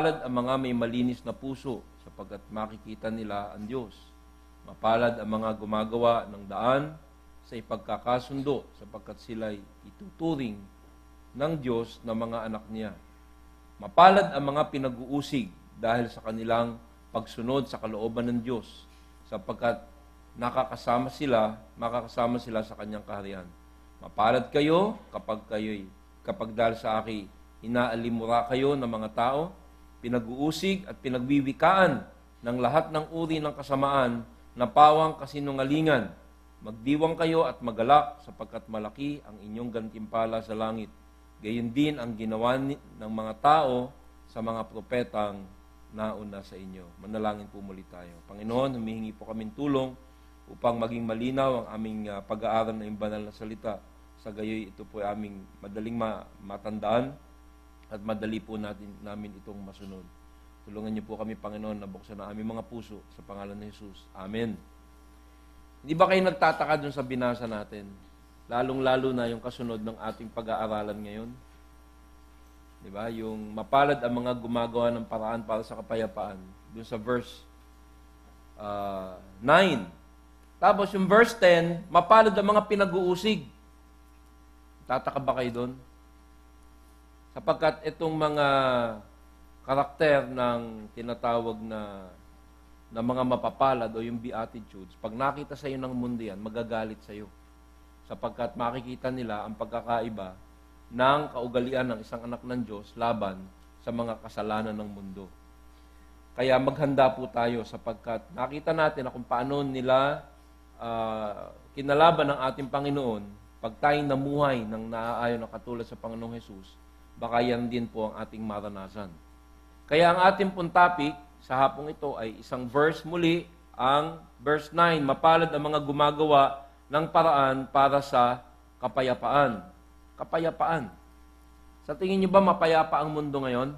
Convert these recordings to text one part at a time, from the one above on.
Mapalad ang mga may malinis na puso, sapagkat makikita nila ang Diyos. Mapalad ang mga gumagawa ng daan sa ipagkakasundo, sapagkat sila'y ituturing ng Diyos na mga anak niya. Mapalad ang mga pinag-uusig dahil sa kanilang pagsunod sa kalooban ng Diyos, sapagkat makakasama sila sa kanyang kaharian. Mapalad kayo kapag dahil sa akin, inaalimura kayo ng mga tao, pinag-uusig at pinagwiwikaan ng lahat ng uri ng kasamaan na pawang kasinungalingan. Magdiwang kayo at magalak sapagkat malaki ang inyong gantimpala sa langit. Gayon din ang ginawa ng mga tao sa mga propetang nauna sa inyo. Manalangin po muli tayo. Panginoon, humihingi po kaming tulong upang maging malinaw ang aming pag-aaral ng banal na salita. Sa gayoy, ito po ay aming madaling matandaan at madali po namin itong masunod. Tulungan niyo po kami, Panginoon, na buksan ang aming mga puso sa pangalan ni Jesus. Amen. Hindi ba kayo nagtataka dun sa binasa natin? Lalong-lalo na yung kasunod ng ating pag-aaralan ngayon. Di ba? Yung mapalad ang mga gumagawa ng paraan para sa kapayapaan. Dun sa verse 9. Tapos yung verse 10, mapalad ang mga pinag-uusig. Tataka ba kayo doon? Sapagkat itong mga karakter ng tinatawag na mga mapapalad o yung beatitudes, pag nakita sa iyo ng mundo yan, magagalit sa iyo. Sapagkat makikita nila ang pagkakaiba ng kaugalian ng isang anak ng Diyos laban sa mga kasalanan ng mundo. Kaya maghanda po tayo sapagkat nakita natin na kung paano nila kinalaban ng ating Panginoon pag tayong namuhay ng naaayon na katulad sa Panginoong Jesus, baka yan din po ang ating maranasan. Kaya ang ating pong topic sa hapong ito ay isang verse muli, ang verse 9, mapalad ang mga gumagawa ng paraan para sa kapayapaan. Kapayapaan. Sa tingin niyo ba mapayapa ang mundo ngayon?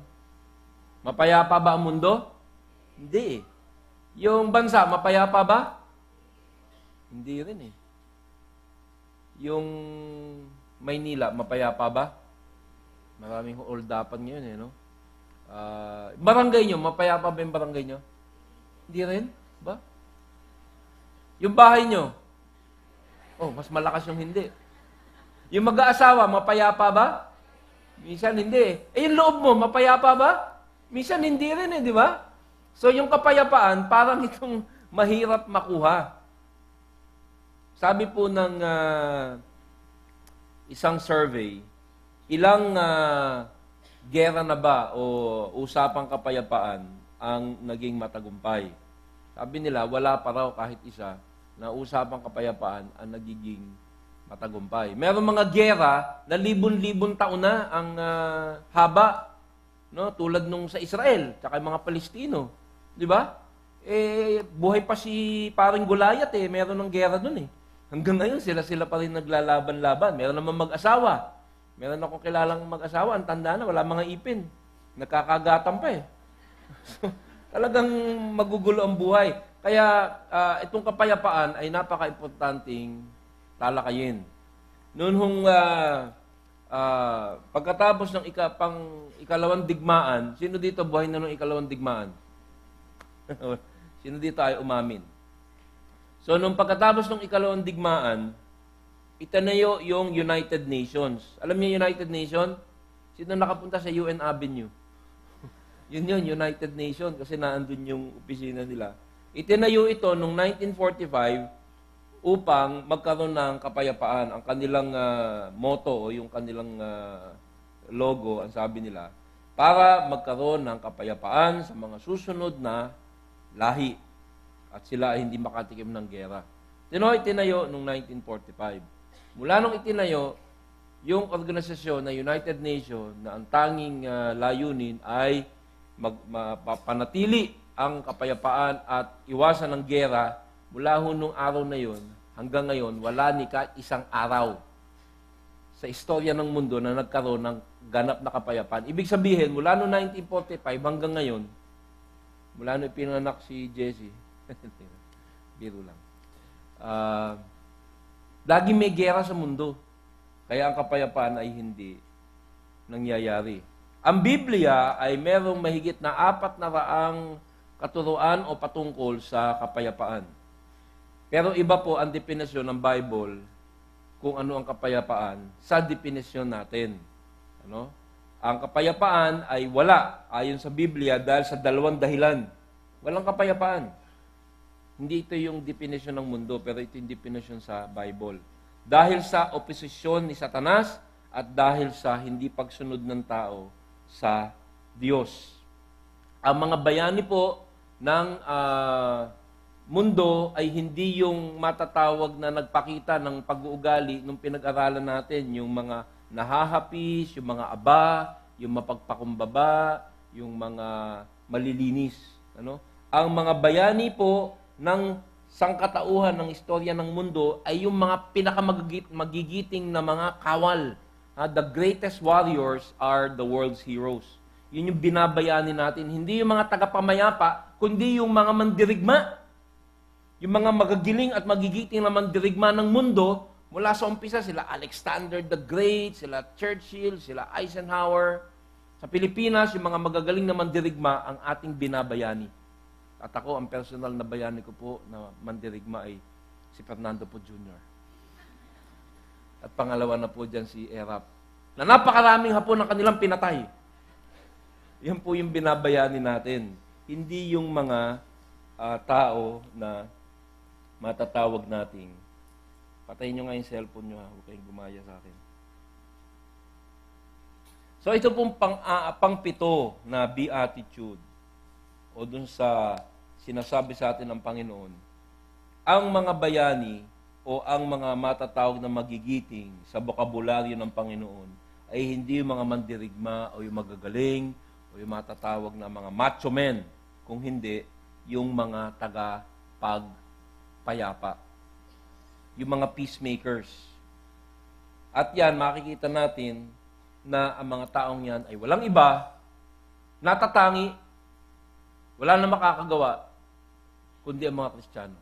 Mapayapa ba ang mundo? Hindi. Yung bansa, mapayapa ba? Hindi rin eh. Yung Maynila, mapayapa ba? Maraming holdapan ngayon eh, no? Barangay nyo, mapayapa ba yung barangay nyo? Hindi rin? Ba? Yung bahay nyo, mas malakas yung hindi. Yung mag-aasawa, mapayapa ba? Minsan hindi eh. Yung loob mo, mapayapa ba? Minsan hindi rin eh, di ba? So yung kapayapaan, parang itong mahirap makuha. Sabi po ng isang survey, ilang gera na ba o usapang kapayapaan ang naging matagumpay? Sabi nila, wala pa raw kahit isa na usapang kapayapaan ang nagiging matagumpay. Meron mga gera na libon-libon taon na ang haba, no? Tulad nung sa Israel, tsaka yung mga Palestino. Di ba? Buhay pa si paring Gulayat meron ng gera dun Hanggang ngayon, sila pa rin naglalaban-laban. Meron naman mag-asawa. Meron akong kilalang mag-asawa, ang tanda na, wala mga ipin. Nakakagatan pa So, talagang magugulo ang buhay. Kaya itong kapayapaan ay napaka-importanting talakayin. Noon pagkatapos ng ikalawang digmaan, sino dito buhay na nung ikalawang digmaan? Sino dito ay umamin? So, nung pagkatapos ng ikalawang digmaan, itanayo yung United Nations. Alam niyo United Nations? Sino nakapunta sa UN Avenue? Yun, United Nations, kasi naandun yung opisina nila. Itinayo ito noong 1945 upang magkaroon ng kapayapaan. Ang kanilang motto o yung kanilang logo, ang sabi nila, para magkaroon ng kapayapaan sa mga susunod na lahi at sila ay hindi makatikim ng gera. Itinayo noong 1945. Mula nung itinayo, yung organisasyon na United Nations na ang tanging layunin ay mapanatili ang kapayapaan at iwasan ng gera, mula nung araw na yon hanggang ngayon, wala ni kahit isang araw sa istorya ng mundo na nagkaroon ng ganap na kapayapaan. Ibig sabihin, mula noong 1945 hanggang ngayon, mula nung ipinanganak si Jesse, biro lang, lagi may gera sa mundo. Kaya ang kapayapaan ay hindi nangyayari. Ang Biblia ay merong mahigit na 400 katuruan o patungkol sa kapayapaan. Pero iba po ang definisyon ng Bible kung ano ang kapayapaan sa definisyon natin. Ano? Ang kapayapaan ay wala ayon sa Biblia dahil sa dalawang dahilan. Walang kapayapaan. Hindi ito yung definisyon ng mundo, pero ito yung definisyon sa Bible. Dahil sa oposisyon ni Satanas at dahil sa hindi pagsunod ng tao sa Diyos. Ang mga bayani po ng mundo ay hindi yung matatawag na nagpakita ng pag-uugali nung pinag-aralan natin, yung mga nahahapis, yung mga aba, yung mapagpakumbaba, yung mga malilinis. Ano? Ang mga bayani po ng sangkatauhan ng istorya ng mundo ay yung mga pinakamagigiting na mga kawal. The greatest warriors are the world's heroes. Yun yung binabayani natin. Hindi yung mga tagapamayapa, kundi yung mga mandirigma. Yung mga magagiling at magigiting na mandirigma ng mundo, mula sa umpisa, sila Alexander the Great, sila Churchill, sila Eisenhower. Sa Pilipinas, yung mga magagaling na mandirigma ang ating binabayani. At ako, ang personal na bayani ko po na mandirigma ay si Fernando po Jr. At pangalawa na po dyan si Erap. Na napakaraming hapon ng kanilang pinatay. Yan po yung binabayani natin. Hindi yung mga tao na matatawag nating, patayin nyo nga yung cellphone nyo, huwag kayong gumaya sa akin. So ito pong pang-pito na beatitude o dun sa sinasabi sa atin ng Panginoon, ang mga bayani o ang mga matatawag na magigiting sa bokabularyo ng Panginoon ay hindi yung mga mandirigma o yung magagaling o yung matatawag na mga macho men, kung hindi yung mga tagapagpayapa, yung mga peacemakers. At yan, makikita natin na ang mga taong yan ay walang iba, natatangi, wala na makakagawa, kundi ang mga Kristiyano.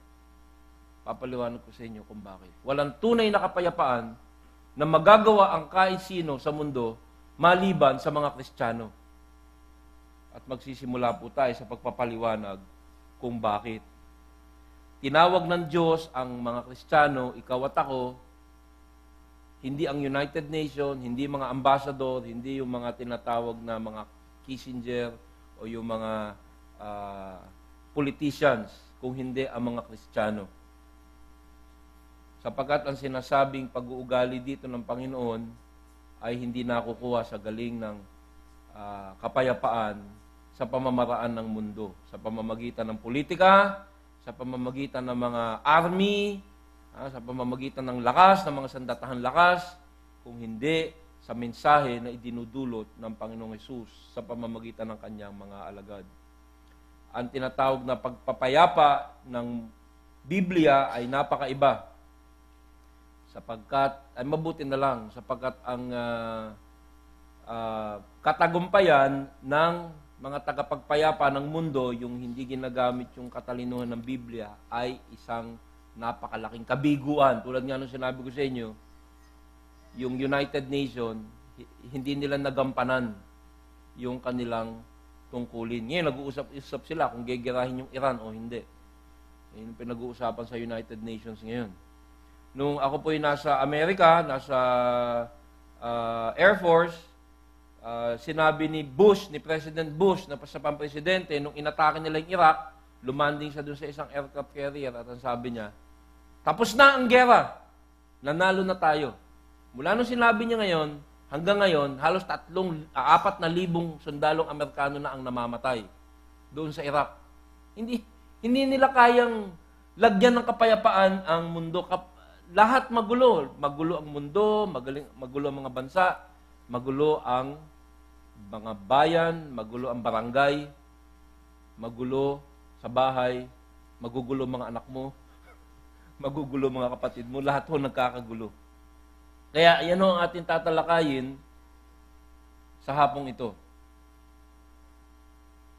Papaliwanag ko sa inyo kung bakit. Walang tunay na kapayapaan na magagawa ang kahit sino sa mundo maliban sa mga Kristiyano. At magsisimula po tayo sa pagpapaliwanag kung bakit. Tinawag ng Diyos ang mga Kristiyano, ikaw at ako, hindi ang United Nations, hindi mga ambassador, hindi yung mga tinatawag na mga Kissinger o yung mga politicians, kung hindi ang mga Kristiyano. Sapagkat ang sinasabing pag-uugali dito ng Panginoon ay hindi nakukuha sa galing ng kapayapaan sa pamamaraan ng mundo, sa pamamagitan ng politika, sa pamamagitan ng mga army, sa pamamagitan ng lakas, ng mga sandatahan lakas, kung hindi sa mensahe na idinudulot ng Panginoong Hesus sa pamamagitan ng kanyang mga alagad. Ang tinatawag na pagpapayapa ng Biblia ay napakaiba. Sapagkat, ay mabuti na lang, sapagkat ang katagumpayan ng mga tagapagpayapa ng mundo, yung hindi ginagamit yung katalinuhan ng Biblia, ay isang napakalaking kabiguan. Tulad nga nung sinabi ko sa inyo, yung United Nations, hindi nila nagampanan yung kanilang tungkulin. Ngayon, nag-uusap sila kung gegerahin yung Iran o hindi. Yung pinag-uusapan sa United Nations ngayon. Nung ako po yung nasa Amerika, nasa Air Force, sinabi ni Bush, ni President Bush, na sa pampresidente, nung inatake nila yung Iraq, lumanding siya dun sa isang aircraft carrier at ang sabi niya, tapos na ang gera, nanalo na tayo. Mula nung sinabi niya ngayon, hanggang ngayon, halos 4,000 sundalong Amerikano na ang namamatay doon sa Iraq. Hindi nila kayang lagyan ng kapayapaan ang mundo. Lahat magulo. Magulo ang mundo, magulo ang mga bansa, magulo ang mga bayan, magulo ang barangay, magulo sa bahay, magugulo mga anak mo, magugulo mga kapatid mo, lahat ho nagkakagulo. Kaya yan ho ang ating tatalakayin sa hapong ito.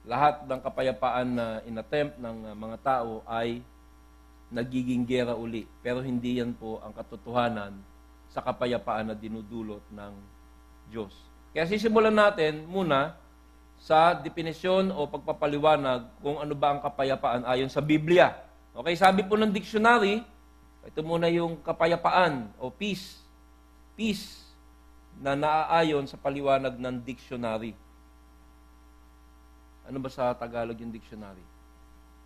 Lahat ng kapayapaan na inattempt ng mga tao ay nagiging gera uli. Pero hindi yan po ang katotohanan sa kapayapaan na dinudulot ng Diyos. Kaya sisimulan natin muna sa definisyon o pagpapaliwanag kung ano ba ang kapayapaan ayon sa Biblia. Okay, sabi po ng dictionary, ito muna yung kapayapaan o peace. Peace na naaayon sa paliwanag ng dictionary. Ano ba sa Tagalog yung dictionary?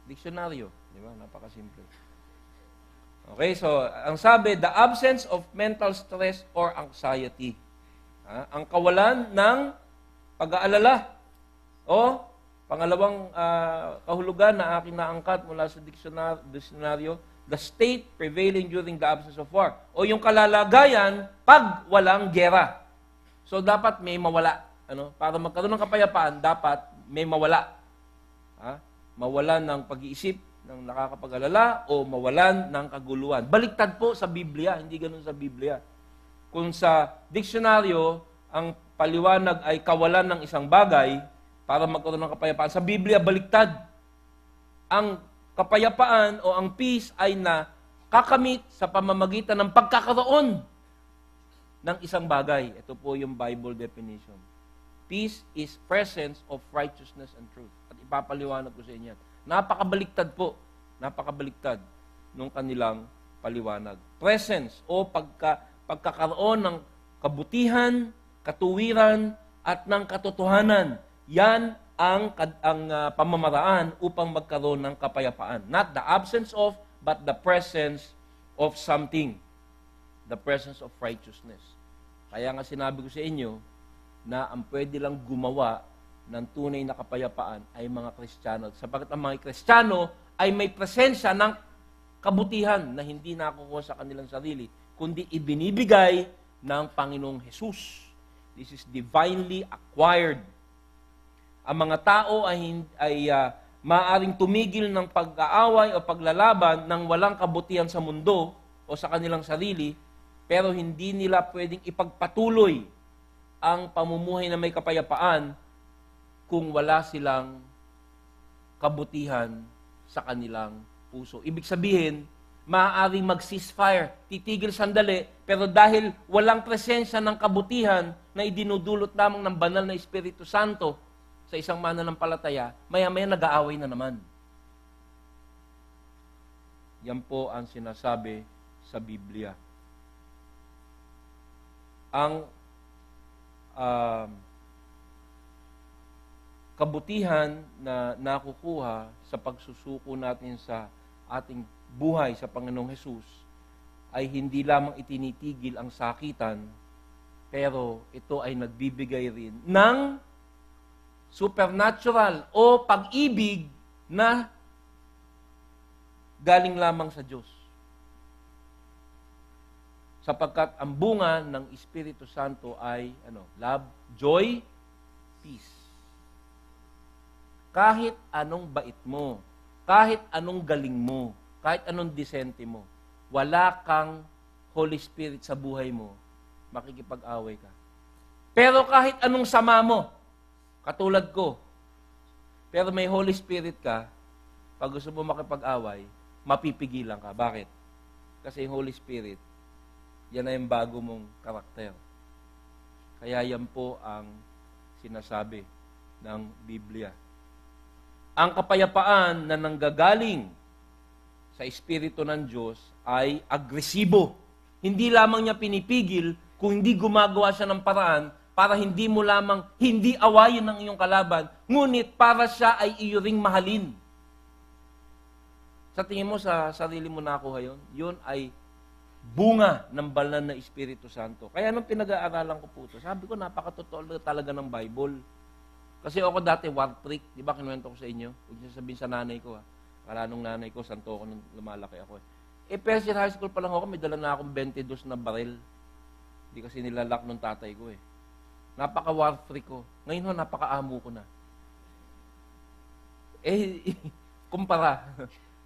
Diksyonaryo, di ba? Napakasimple. Okay, so ang sabi, the absence of mental stress or anxiety. Ang kawalan ng pag-aalala. O, pangalawang kahulugan na aking naangkat mula sa diksyonaryo, the state prevailing during the absence of war. O yung kalalagayan pag walang gera. So, dapat may mawala. Para magkaroon ng kapayapaan, dapat may mawala. Mawalan ng pag-iisip ng nakakapag-alala o mawalan ng kaguluhan. Baliktad po sa Biblia, hindi ganun sa Biblia. Kung sa diksyonaryo, ang paliwanag ay kawalan ng isang bagay para magkaroon ng kapayapaan. Sa Biblia, baliktad. Ang kapayapaan o ang peace ay nakakamit sa pamamagitan ng pagkakaroon ng isang bagay. Ito po yung Bible definition. Peace is presence of righteousness and truth. At ipapaliwanag ko sa inyo. Napakabaliktad po. Napakabaliktad nung kanilang paliwanag. Presence o pagkakaroon ng kabutihan, katuwiran, at ng katotohanan. Yan ang pamamaraan upang magkaroon ng kapayapaan. Not the absence of, but the presence of something. The presence of righteousness. Kaya nga sinabi ko sa inyo, na ang pwede lang gumawa ng tunay na kapayapaan ay mga Kristiyano. Sapagkat ang mga Kristiyano ay may presensya ng kabutihan na hindi nakukuha sa kanilang sarili, kundi ibinibigay ng Panginoong Hesus. This is divinely acquired. Ang mga tao ay maaaring tumigil ng pag-aaway o paglalaban ng walang kabutihan sa mundo o sa kanilang sarili, pero hindi nila pwedeng ipagpatuloy ang pamumuhay na may kapayapaan kung wala silang kabutihan sa kanilang puso. Ibig sabihin, maaaring mag-ceasefire, titigil sandali, pero dahil walang presensya ng kabutihan na idinudulot lamang ng banal na Espiritu Santo sa isang mananampalataya, maya-maya nag-aaway na naman. Yan po ang sinasabi sa Biblia. Ang kabutihan na nakukuha sa pagsusuko natin sa ating buhay sa Panginoong Hesus ay hindi lamang itinitigil ang sakitan, pero ito ay nagbibigay rin ng supernatural o pag-ibig na galing lamang sa Diyos. Sapagkat ang bunga ng Espiritu Santo ay love, joy, peace. Kahit anong bait mo, kahit anong galing mo, kahit anong disente mo, wala kang Holy Spirit sa buhay mo, makikipag-away ka. Pero kahit anong sama mo, katulad ko, pero may Holy Spirit ka, pag gusto mo makipag-away, mapipigilan ka. Bakit? Kasi yung Holy Spirit, yan na yung bago mong karakter. Kaya yan po ang sinasabi ng Biblia. Ang kapayapaan na nanggagaling sa Espiritu ng Diyos ay agresibo. Hindi lamang niya pinipigil, kung hindi gumagawa siya ng paraan para hindi mo lamang hindi awayin ng iyong kalaban, ngunit para siya ay iyo ring mahalin. Sa tingin mo sa sarili mo nakuha yun? Yun ay bunga ng banal na Espiritu Santo. Kaya nung pinag-aaralan ko po ito, sabi ko napakatotoo talaga ng Bible. Kasi ako dati war freak, di ba kinuwento ko sa inyo? Huwag niyo sabihin sa nanay ko, Kala nung nanay ko, santo ko nung lumalaki ako. First year high school pa lang ako, may dala na akong 22 na baril. Hindi kasi nilalak nung tatay ko Napaka-war freak ko. Ngayon napaka-amo ko na. Kumpara.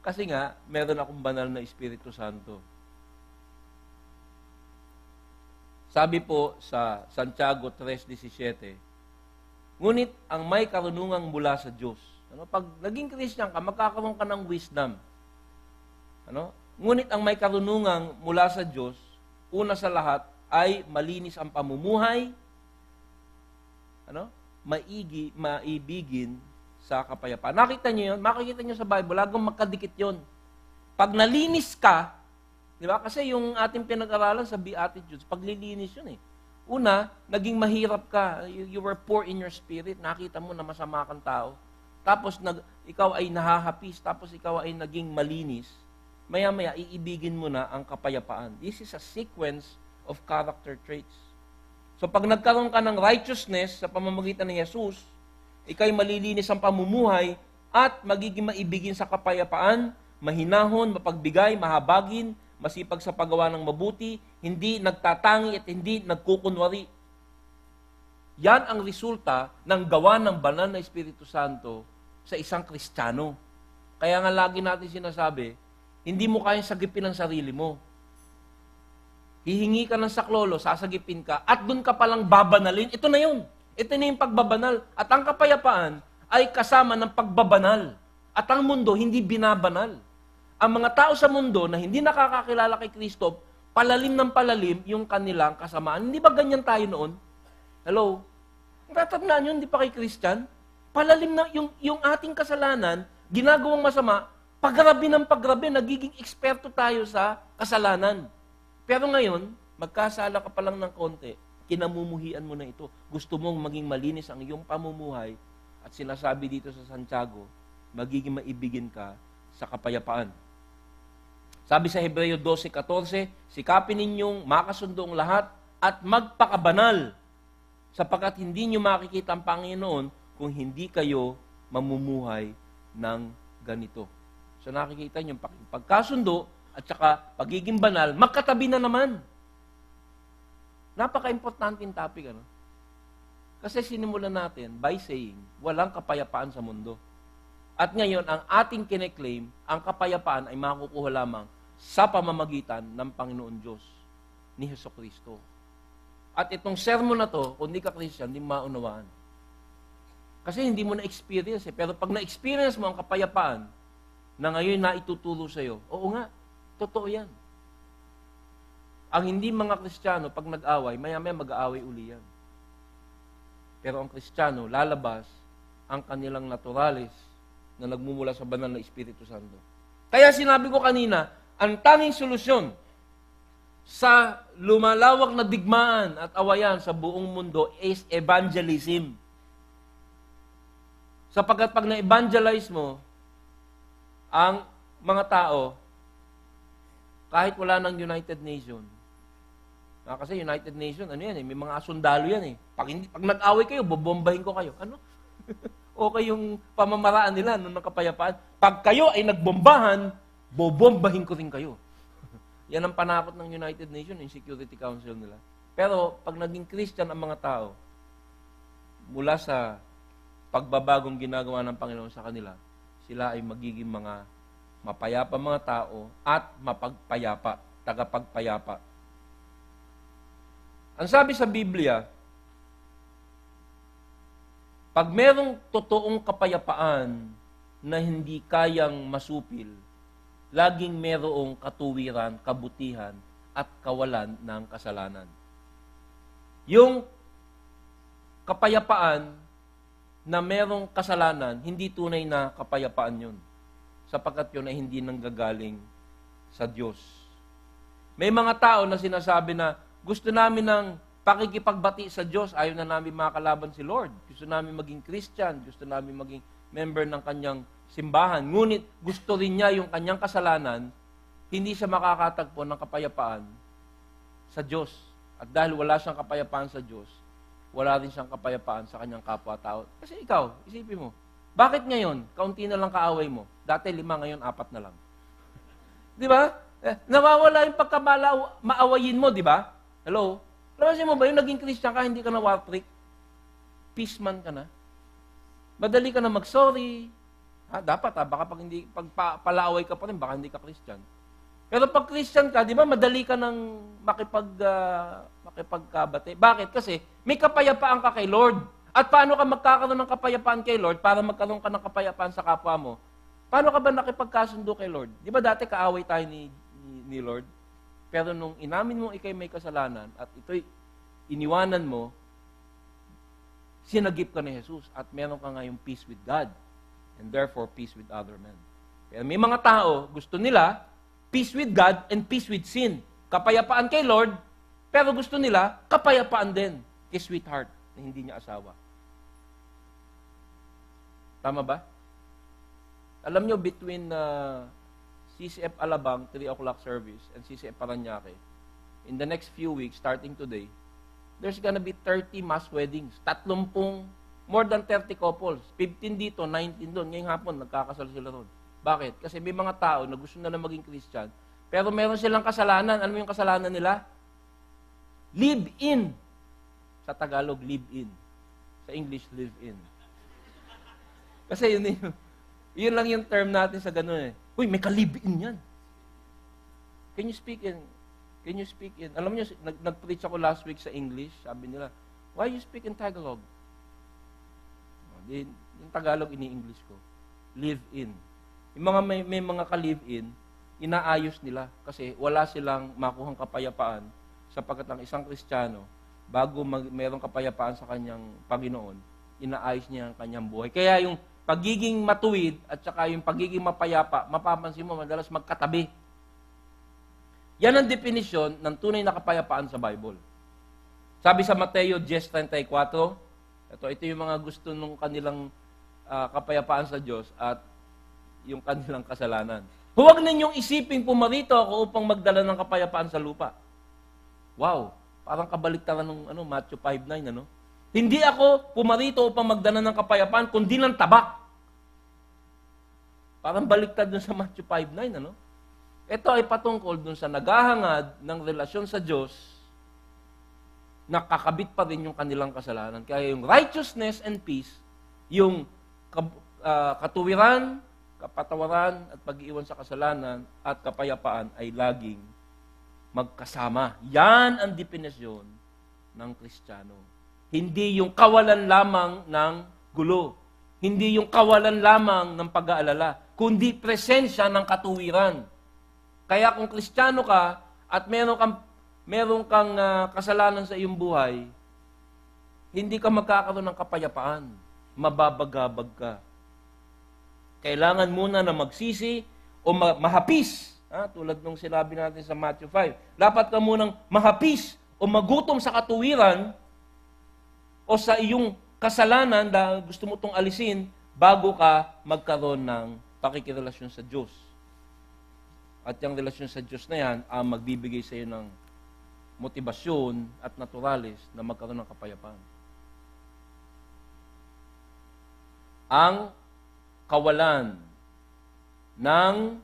Kasi nga, meron akong banal na Espiritu Santo. Sabi po sa Santiago 3:17, ngunit ang may karunungang mula sa Diyos. Pag naging Christian ka, magkakaroon ka ng wisdom. Ngunit ang may karunungang mula sa Diyos, una sa lahat, ay malinis ang pamumuhay, maibigin sa kapayapaan. Nakita niyo yun? Makikita niyo sa Bible, lagong magkadikit yun. Pag nalinis ka, di ba? Kasi yung ating pinag-aralan sa Beatitudes, paglilinis yun eh. Una, naging mahirap ka. You were poor in your spirit. Nakita mo na masama kang tao. Tapos ikaw ay nahahapis. Tapos ikaw ay naging malinis. Maya-maya, iibigin mo na ang kapayapaan. This is a sequence of character traits. So pag nagkaroon ka ng righteousness sa pamamagitan ni Jesus, ikay malilinis ang pamumuhay at magiging maibigin sa kapayapaan, mahinahon, mapagbigay, mahabagin, masipag sa paggawa ng mabuti, hindi nagtatangi at hindi nagkukunwari. Yan ang resulta ng gawa ng banal na Espiritu Santo sa isang Kristiyano. Kaya nga lagi natin sinasabi, hindi mo kayang sagipin ang sarili mo. Hihingi ka ng saklolo, sasagipin ka, at dun ka palang babanalin. Ito na yun. Ito na yung pagbabanal. At ang kapayapaan ay kasama ng pagbabanal. At ang mundo, hindi binabanal. Ang mga tao sa mundo na hindi nakakakilala kay Kristo, palalim ng palalim yung kanilang kasamaan. Hindi ba ganyan tayo noon? Hello? Tatandaan nyo, hindi pa kay Christian? Palalim na yung ating kasalanan, ginagawang masama, paggrabe ng paggrabe, nagiging eksperto tayo sa kasalanan. Pero ngayon, magkasala ka pa lang ng konti, kinamumuhian mo na ito. Gusto mong maging malinis ang iyong pamumuhay at sinasabi dito sa Santiago, magiging maibigin ka sa kapayapaan. Sabi sa Hebreo 12:14, sikapin ninyong makasundo ang lahat at magpakabanal sapagkat hindi nyo makikita ang Panginoon kung hindi kayo mamumuhay ng ganito. So nakikita nyo, pagkasundo at saka pagiging banal, magkatabi na naman. Napaka-importanting topic, ano? Kasi sinimulan natin by saying, walang kapayapaan sa mundo. At ngayon, ang ating kine-claim, ang kapayapaan ay makukuha lamang sa pamamagitan ng Panginoon Diyos ni Hesukristo. At itong sermon na to, kung hindi ka Christian, hindi maunawaan. Kasi hindi mo na-experience eh. Pero pag na-experience mo ang kapayapaan na ngayon na ituturo sa iyo, oo nga, totoo yan. Ang hindi mga Kristiyano, pag nag-away, maya-maya mag-aaway uli yan. Pero ang Kristiyano, lalabas ang kanilang naturalis na nagmumula sa banal na Espiritu Santo. Kaya sinabi ko kanina, ang tanging solusyon sa lumalawak na digmaan at awayan sa buong mundo is evangelism. Sapagkat pag na-evangelize mo ang mga tao, kahit wala ng United Nation, kasi United Nation, ano yan eh, may mga sundalo yan eh. Pag nag-away kayo, bobombahin ko kayo. Ano? Okay yung pamamaraan nila nung nakapayapaan. Pag kayo ay nagbombahan, bobombahin ko rin kayo. Yan ang panakot ng United Nations, yung Security Council nila. Pero pag naging Christian ang mga tao, mula sa pagbabagong ginagawa ng Panginoon sa kanila, sila ay magiging mga mapayapa mga tao at mapagpayapa, tagapagpayapa. Ang sabi sa Biblia, pag merong totoong kapayapaan na hindi kayang masupil, laging merong katuwiran, kabutihan, at kawalan ng kasalanan. Yung kapayapaan na merong kasalanan, hindi tunay na kapayapaan yun. Sapagkat yun ay hindi nanggagaling sa Diyos. May mga tao na sinasabi na, gusto namin ng pakikipagbati sa Diyos, ayaw na namin makalaban si Lord. Gusto namin maging Christian, gusto namin maging member ng kanyang simbahan. Ngunit gusto rin niya yung kanyang kasalanan, hindi siya makakatagpo ng kapayapaan sa Diyos. At dahil wala siyang kapayapaan sa Diyos, wala rin siyang kapayapaan sa kanyang kapwa-tao. Kasi ikaw, isipin mo, bakit ngayon, kaunti na lang kaaway mo? Dati 5, ngayon 4 na lang. Di ba? Nawawala yung pagkamaawayin mo, di ba? Hello? Labasin mo ba yung naging Christian ka, hindi ka na war freak? Peace man ka na? Madali ka na mag-sorry. Dapat baka pag palaaway ka pa rin, baka hindi ka Christian. Pero pag Christian ka, di ba, madali ka nang makipagkabate. Bakit? Kasi may kapayapaan ka kay Lord. At paano ka magkakaroon ng kapayapaan kay Lord para magkaroon ka ng kapayapaan sa kapwa mo? Paano ka ba nakipagkasundo kay Lord? Di ba dati kaaway tayo ni Lord? Pero nung inamin mo ikay may kasalanan at ito'y iniwanan mo, sinagip ka ni Jesus at meron ka ngayong peace with God and therefore peace with other men. Pero may mga tao, gusto nila peace with God and peace with sin. Kapayapaan kay Lord, pero gusto nila kapayapaan din kay sweetheart na hindi niya asawa. Tama ba? Alam nyo, between CCF Alabang, 3 o'clock service, and CCF Paranaque, in the next few weeks, starting today, there's gonna be 30 mass weddings. 30, more than 30 couples. 15 dito, 19 doon. Ngayong hapon, nagkakasal sila doon. Bakit? Kasi may mga tao na gusto na maging Christian, pero meron silang kasalanan. Ano yung kasalanan nila? Live in. Sa Tagalog, live in. Sa English, live in. Kasi yun lang yung term natin sa ganun eh. Uy, may ka-live in yan. Can you speak in? Can you speak in? Alam niyo, nag-preach ako last week sa English. Sabi nila, why you speak in Tagalog? Yung Tagalog, ini-English ko. Live in. Yung mga may mga ka-live in, inaayos nila kasi wala silang makuhang kapayapaan sapagkat ang isang Kristiyano, bago mayroong kapayapaan sa kanyang Panginoon, inaayos niya ang kanyang buhay. Kaya yung pagiging matuwid at saka yung pagiging mapayapa, mapapansin mo madalas magkatabi. Yan ang definisyon ng tunay na kapayapaan sa Bible. Sabi sa Mateo 10:34, ito yung mga gusto ng kanilang kapayapaan sa Diyos at yung kanilang kasalanan. Huwag ninyong isiping pumarito ako upang magdala ng kapayapaan sa lupa. Wow, parang kabaliktaran ng Matthew 5:9, ano? Hindi ako pumarito upang magdala ng kapayapaan, kundi ng tabak. Parang baliktad dun sa Matthew 5:9, ano? Ito ay patungkol dun sa naghahangad ng relasyon sa Diyos, nakakabit pa rin yung kanilang kasalanan. Kaya yung righteousness and peace, yung katuwiran, kapatawaran at pag-iiwan sa kasalanan at kapayapaan ay laging magkasama. Yan ang definisyon ng Kristiyano. Hindi yung kawalan lamang ng gulo. Hindi yung kawalan lamang ng pag-aalala, kundi presensya ng katuwiran. Kaya kung Kristiyano ka at meron kang kasalanan sa iyong buhay, hindi ka magkakaroon ng kapayapaan. Mababagabag ka. Kailangan muna na magsisi o mahapis. Tulad nung sinabi natin sa Matthew 5. Dapat ka munang mahapis o magutom sa katuwiran o sa iyong kasalanan dahil gusto mo itong alisin bago ka magkaroon ng pakikirelasyon sa Diyos. At yung relasyon sa Diyos na yan ang magbibigay sa iyo ng motibasyon at naturalis na magkaroon ng kapayapaan. Ang kawalan ng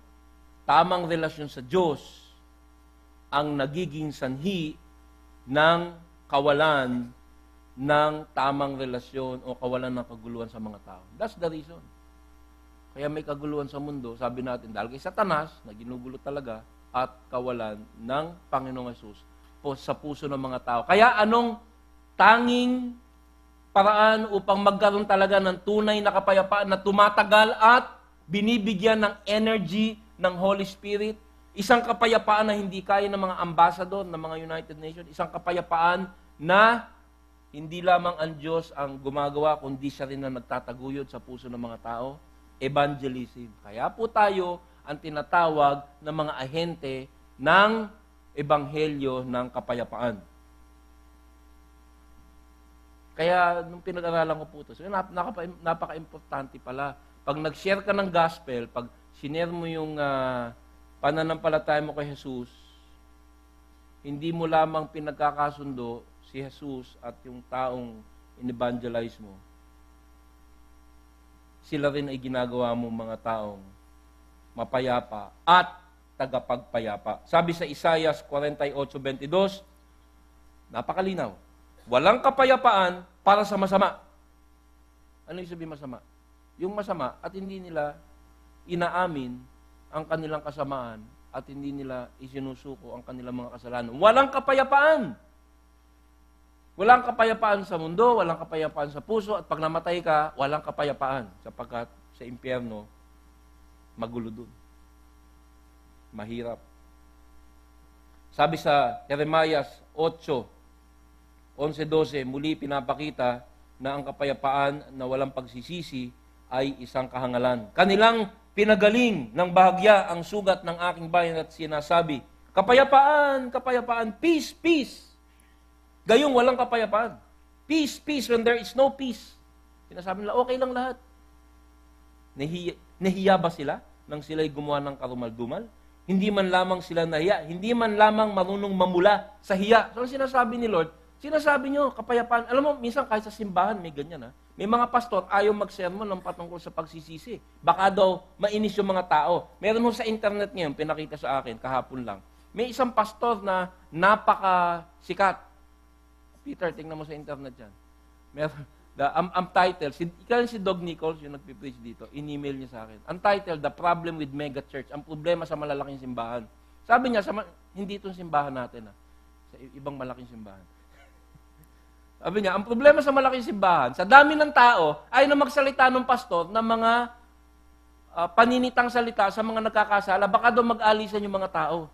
tamang relasyon sa Diyos ang nagiging sanhi ng kawalan ng tamang relasyon o kawalan ng kaguluhan sa mga tao. That's the reason. Kaya may kaguluhan sa mundo, sabi natin, dahil kay Satanas, na ginugulo talaga, at kawalan ng Panginoong Hesus sa puso ng mga tao. Kaya anong tanging paraan upang magkaroon talaga ng tunay na kapayapaan na tumatagal at binibigyan ng energy ng Holy Spirit? Isang kapayapaan na hindi kaya ng mga ambassador ng mga United Nations. Isang kapayapaan na hindi lamang ang Diyos ang gumagawa, kundi siya rin na nagtataguyod sa puso ng mga tao. Evangelism. Kaya po tayo ang tinatawag ng mga ahente ng Ebanghelyo ng kapayapaan. Kaya, nung pinag-aralan ko po ito, so, napaka-importante pala. Pag nag-share ka ng gospel, pag sinare mo yung pananampalataya mo kay Jesus, hindi mo lamang pinagkakasundo si Jesus at yung taong in-evangelize mo. Sila rin ay ginagawa mo mga taong mapayapa at tagapagpayapa. Sabi sa Isaiah 48:22, napakalinaw. Walang kapayapaan para sa masama. Ano yung sabihin masama? Yung masama at hindi nila inaamin ang kanilang kasamaan at hindi nila isinusuko ang kanilang mga kasalanan. Walang kapayapaan. Walang kapayapaan sa mundo, walang kapayapaan sa puso, at pag namatay ka, walang kapayapaan sapagkat sa impyerno, magulo dun. Mahirap. Sabi sa Jeremiah 8:11-12, muli pinapakita na ang kapayapaan na walang pagsisisi ay isang kahangalan. Kanilang pinagaling ng bahagya ang sugat ng aking bayan at sinasabi, kapayapaan, kapayapaan, peace, peace. Gayong walang kapayapaan. Peace, peace, when there is no peace. Sinasabi nila, okay lang lahat. Nahiya ba sila nang sila'y gumawa ng karumal-dumal? Hindi man lamang sila nahiya, hindi man lamang marunong mamula sa hiya. So, ang sinasabi ni Lord, sinasabi nyo, kapayapaan. Alam mo, minsan kahit sa simbahan, may ganyan ha. May mga pastor, ayaw mag-sermon ng patungkol sa pagsisisi. Baka daw, mainis yung mga tao. Meron mo sa internet ngayon, pinakita sa akin, kahapon lang. May isang pastor na napakasikat. Peter, tingnan mo sa internet yan. Meron, ang title, si Doug Nichols, yung nagpipreach dito, in-email niya sa akin. Ang title, The Problem with Mega Church, ang problema sa malalaking simbahan. Sabi niya, hindi itong simbahan natin, sa ibang malaking simbahan. Sabi niya, ang problema sa malaking simbahan, sa dami ng tao, ay na magsalita ng pastor ng mga paninitang salita sa mga nagkakasala, baka daw mag-alisan yung mga tao.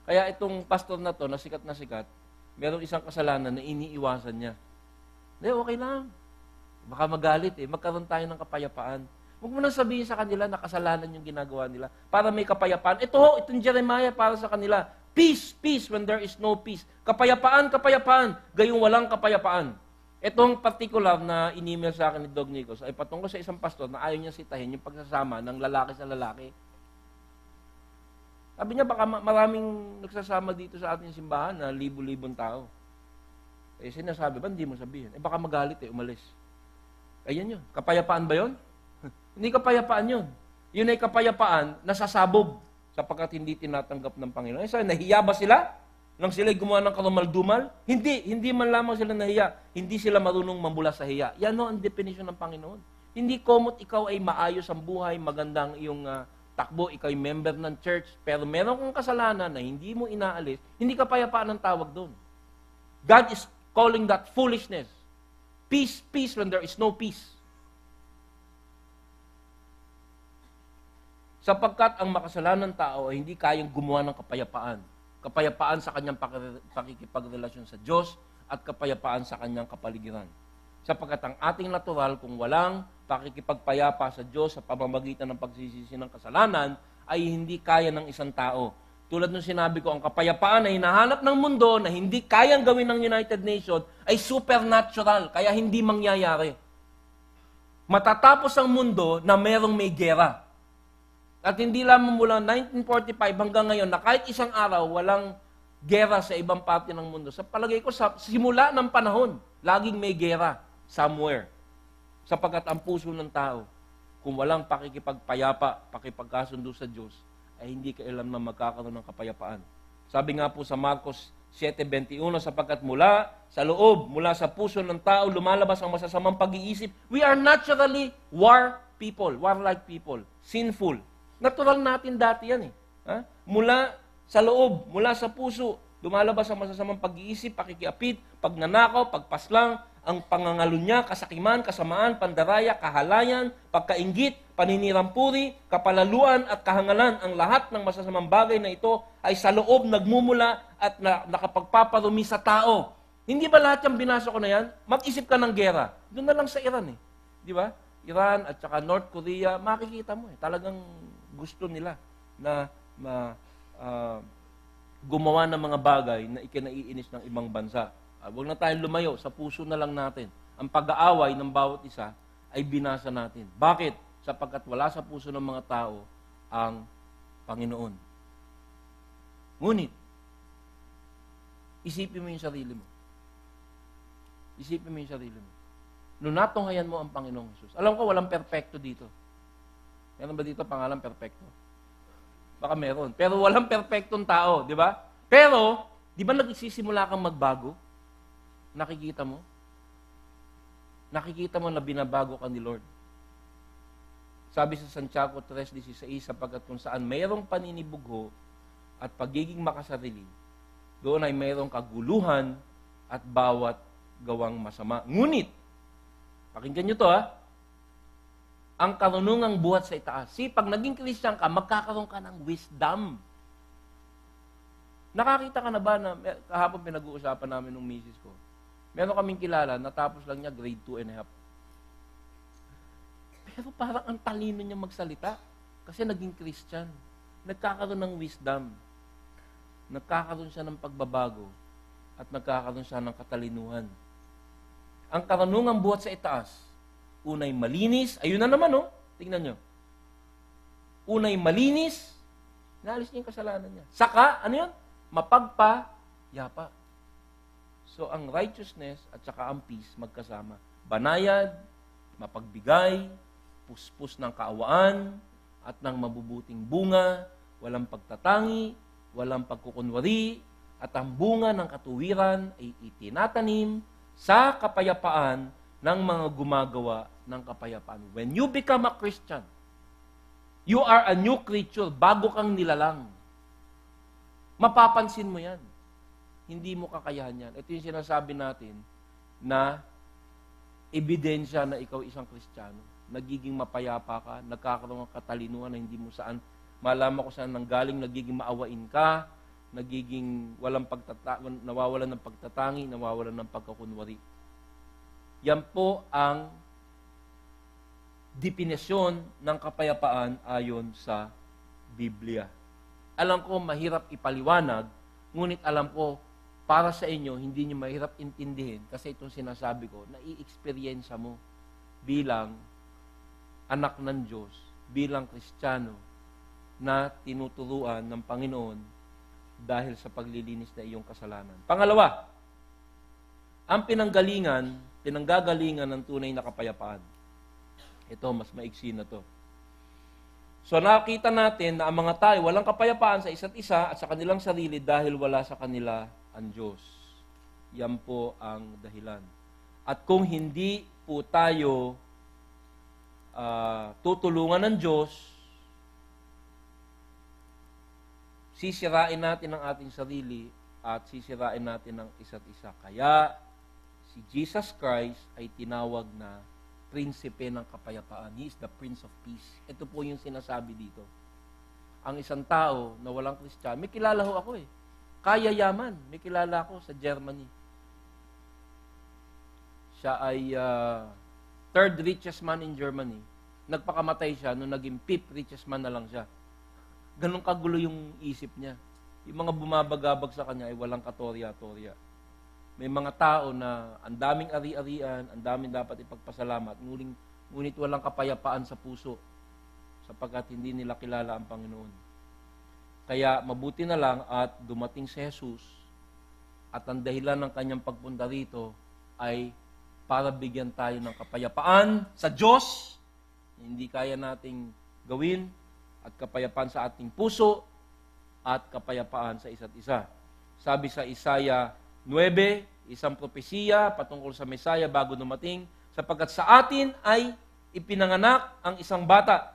Kaya itong pastor na to, na sikat, merong isang kasalanan na iniiwasan niya. Hindi, okay lang. Baka magalit magkaroon tayo ng kapayapaan. Huwag mo nang sabihin sa kanila na kasalanan yung ginagawa nila para may kapayapaan. Itong Jeremiah para sa kanila. Peace, peace when there is no peace. Kapayapaan, kapayapaan, gayong walang kapayapaan. Itong particular na in-email sa akin ni Doug Nichols ay patungkol sa isang pastor na ayaw niya sitahin yung pagsasama ng lalaki sa lalaki. Sabi niya, baka maraming nagsasama dito sa ating simbahan na libo-libong tao. Sinasabi ba, hindi mo sabihin. Baka magalit umalis. Ayan yun. Kapayapaan ba yun? Hindi kapayapaan yun. Yun ay kapayapaan na sasabog sapagkat hindi tinatanggap ng Panginoon. Nahiya ba sila? Nang sila'y gumawa ng karumal-dumal? Hindi man lamang sila nahiya. Hindi sila marunong mamula sa hiya. Yan ang definition ng Panginoon. Hindi komot ikaw ay maayos ang buhay, magandang iyong takbo, ikaw ay member ng church, pero meron kang kasalanan na hindi mo inaalis, hindi kapayapaan ang tawag doon. God is calling that foolishness. Peace, peace when there is no peace. Sapagkat ang makasalanan tao ay hindi kayang gumawa ng kapayapaan. Kapayapaan sa kanyang pakikipagrelasyon sa Diyos at kapayapaan sa kanyang kapaligiran. Sapagkat ang ating natural, kung walang pakikipagpayapa sa Diyos sa pamamagitan ng pagsisisi ng kasalanan, ay hindi kaya ng isang tao. Tulad nung sinabi ko, ang kapayapaan na hinahanap ng mundo na hindi kayang gawin ng United Nations ay supernatural, kaya hindi mangyayari. Matatapos ang mundo na merong may gera. At hindi lamang mula 1945 hanggang ngayon na kahit isang araw walang gera sa ibang parte ng mundo. Sa palagay ko, sa simula ng panahon, laging may gera somewhere. Sapagkat ang puso ng tao, kung walang pakikipagpayapa, pakipagkasundo sa Diyos, ay hindi kailanman magkakaroon ng kapayapaan. Sabi nga po sa Marcos 7:21, sapagkat mula sa loob, mula sa puso ng tao, lumalabas ang masasamang pag-iisip. We are naturally warlike people, sinful. Natural natin dati yan Mula sa loob, mula sa puso, lumalabas ang masasamang pag-iisip, pakikiapid, pagnanakaw, pagpaslang, ang pangangalunya, kasakiman, kasamaan, pandaraya, kahalayan, pagkainggit, paninirampuri, kapalaluan at kahangalan. Ang lahat ng masasamang bagay na ito ay sa loob nagmumula at nakapagpaparumi sa tao. Hindi ba lahat yung binasa ko na yan? Mag-isip ka ng gera. Doon na lang sa Iran Di ba? Iran at saka North Korea, makikita mo talagang gusto nila na gumawa ng mga bagay na ikinaiinis ng ibang bansa. Huwag na tayong lumayo, sa puso na lang natin. Ang pag-aaway ng bawat isa ay binasa natin. Bakit? Sapagkat wala sa puso ng mga tao ang Panginoon. Ngunit, isipin mo yung sarili mo. Isipin mo yung sarili mo. Nung natunghayan mo ang Panginoong Jesus. Alam ko, walang perfecto dito. Meron ba dito pangalan perfecto? Baka meron. Pero walang perfectong tao, di ba? Pero, di ba nagsisimula kang magbago? Nakikita mo? Nakikita mo na binabago ka ni Lord. Sabi sa Santiago 3:16, sapagkat kung saan mayroong paninibugho at pagiging makasarili, doon ay mayroong kaguluhan at bawat gawang masama. Ngunit, pakinggan nyo to ang karunungang buhat sa itaas. Pag naging Christian ka, magkakaroon ka ng wisdom. Nakakita ka na ba na, kahapon pinag-uusapan namin ng misis ko, Meron kaming kilala, natapos lang niya grade 2.5. Pero parang ang talino niya magsalita kasi naging Christian. Nagkakaroon ng wisdom. Nagkakaroon siya ng pagbabago at nagkakaroon siya ng katalinuhan. Ang karunungang buhat sa itaas, unay malinis, ayun na naman, oh. Tingnan nyo. Unay malinis, naalis niya yung kasalanan niya. Saka, ano yun? Mapagpayapa. So, ang righteousness at saka ang peace magkasama. Banayad, mapagbigay, puspos ng kaawaan, at ng mabubuting bunga, walang pagtatangi, walang pagkukunwari, at ang bunga ng katuwiran ay itinatanim sa kapayapaan ng mga gumagawa ng kapayapaan. When you become a Christian, you are a new creature, bago kang nilalang. Mapapansin mo yan. Hindi mo kakayahan yan. Ito yung sinasabi natin na ebidensya na ikaw isang Kristiyano. Nagiging mapayapa ka, nagkakaroon ng katalinuhan na hindi mo saan, malaman ko saan nanggaling, nagiging maawain ka, nagiging nawawalan ng pagtatangi, nawawalan ng pagkakunwari. Yan po ang definisyon ng kapayapaan ayon sa Biblia. Alam ko, mahirap ipaliwanag, ngunit alam ko, para sa inyo, hindi nyo mahirap intindihin kasi itong sinasabi ko, nai-experience mo bilang anak ng Diyos, bilang Kristiyano na tinuturuan ng Panginoon dahil sa paglilinis na iyong kasalanan. Pangalawa, ang pinanggagalingan ng tunay na kapayapaan. Ito, mas maiksi na to. So nakita natin na ang mga tayo walang kapayapaan sa isa't isa at sa kanilang sarili dahil wala sa kanila ang Diyos. Yan po ang dahilan. At kung hindi po tayo tutulungan ng Diyos, sisirain natin ang ating sarili at sisirain natin ang isa't isa. Kaya si Jesus Christ ay tinawag na prinsipe ng kapayapaan. He is the Prince of Peace. Ito po yung sinasabi dito. Ang isang tao na walang Kristiyano, may kilala ho ako eh. Kaya yaman. May kilala ako sa Germany. Siya ay third richest man in Germany. Nagpakamatay siya nung naging fifth richest man na lang siya. Ganun kagulo yung isip niya. Yung mga bumabagabag sa kanya ay walang katorya-torya. May mga tao na ang daming ari-arian, ang daming dapat ipagpasalamat, ngunit walang kapayapaan sa puso sapagkat hindi nila kilala ang Panginoon. Kaya mabuti na lang at dumating si Jesus at ang dahilan ng kanyang pagpunta rito ay para bigyan tayo ng kapayapaan sa Diyos, hindi kaya nating gawin, at kapayapaan sa ating puso, at kapayapaan sa isa't isa. Sabi sa Isaiah 9, isang propesiya patungkol sa Mesaya bago dumating, sapagkat sa atin ay ipinanganak ang isang bata.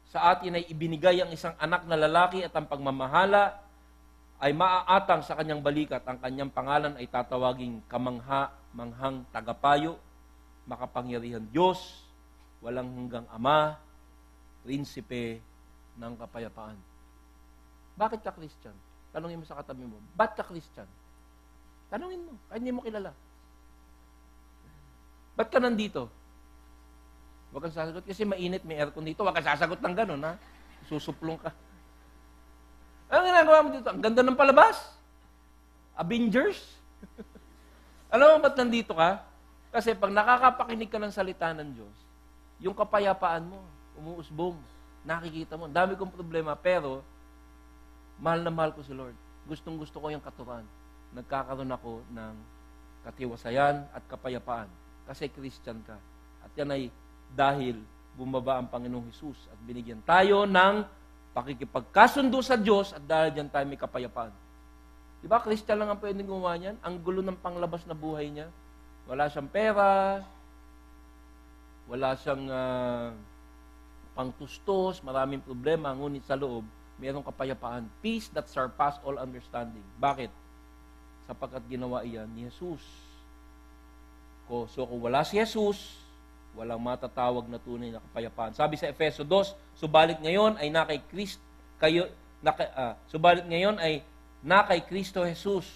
Sa atin ay ibinigay ang isang anak na lalaki at ang pagmamahala ay maaatang sa kanyang balikat. Ang kanyang pangalan ay tatawaging manghang tagapayo, makapangyarihan Diyos, walang hanggang Ama, prinsipe ng kapayapaan. Bakit ka Christian? Tanungin mo sa katabi mo, ba't ka Christian? Tanungin mo, kahit hindi mo kilala. Ba't ka nandito? Huwag kang sasagot kasi mainit, may aircon dito. Huwag kang sasagot ng gano'n, ha? Susuplong ka. Anong ginagawa mo dito? Ang ganda ng palabas. Avengers. Alam mo ba't nandito ka? Kasi pag nakakapakinig ka ng salita ng Diyos, yung kapayapaan mo, umuusbong. Nakikita mo. Dami kong problema, pero mahal na mahal ko si Lord. Gustong gusto ko yung katuran. Nagkakaroon ako ng katiwasayan at kapayapaan. Kasi Christian ka. At yan ay dahil bumaba ang Panginoong Hesus at binigyan tayo ng pakikipagkasundo sa Diyos at dahil dyan tayo may kapayapaan. Diba, Christian lang ang pwedeng gumawa niyan? Ang gulo ng panglabas na buhay niya. Wala siyang pera, wala siyang pangtustos, maraming problema, ngunit sa loob, mayroong kapayapaan. Peace that surpass all understanding. Bakit? Sapagkat ginawa iyan ni Jesus. So kung wala si Jesus, walang matatawag na tunay na kapayapaan. Sabi sa Efeso 2, subalit ngayon ay na kay Kristo Jesus,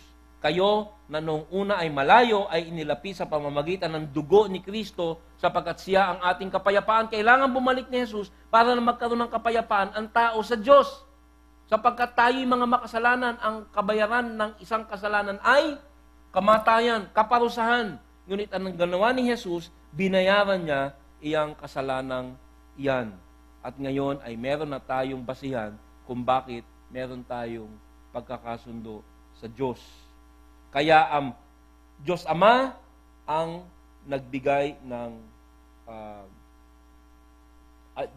Kayo na noong una ay malayo ay inilapi sa pamamagitan ng dugo ni Kristo sapagkat siya ang ating kapayapaan. Kailangan bumalik ni Jesus para na magkaroon ng kapayapaan ang tao sa Diyos. Sapagkat tayo'y mga makasalanan, ang kabayaran ng isang kasalanan ay kamatayan, kaparusahan. Ngunit ang ginawa ni Jesus, binayaran niya iyang kasalanang iyan. At ngayon ay meron na tayong basihan kung bakit meron tayong pagkakasundo sa Diyos. Kaya ang Diyos Ama ang nagbigay ng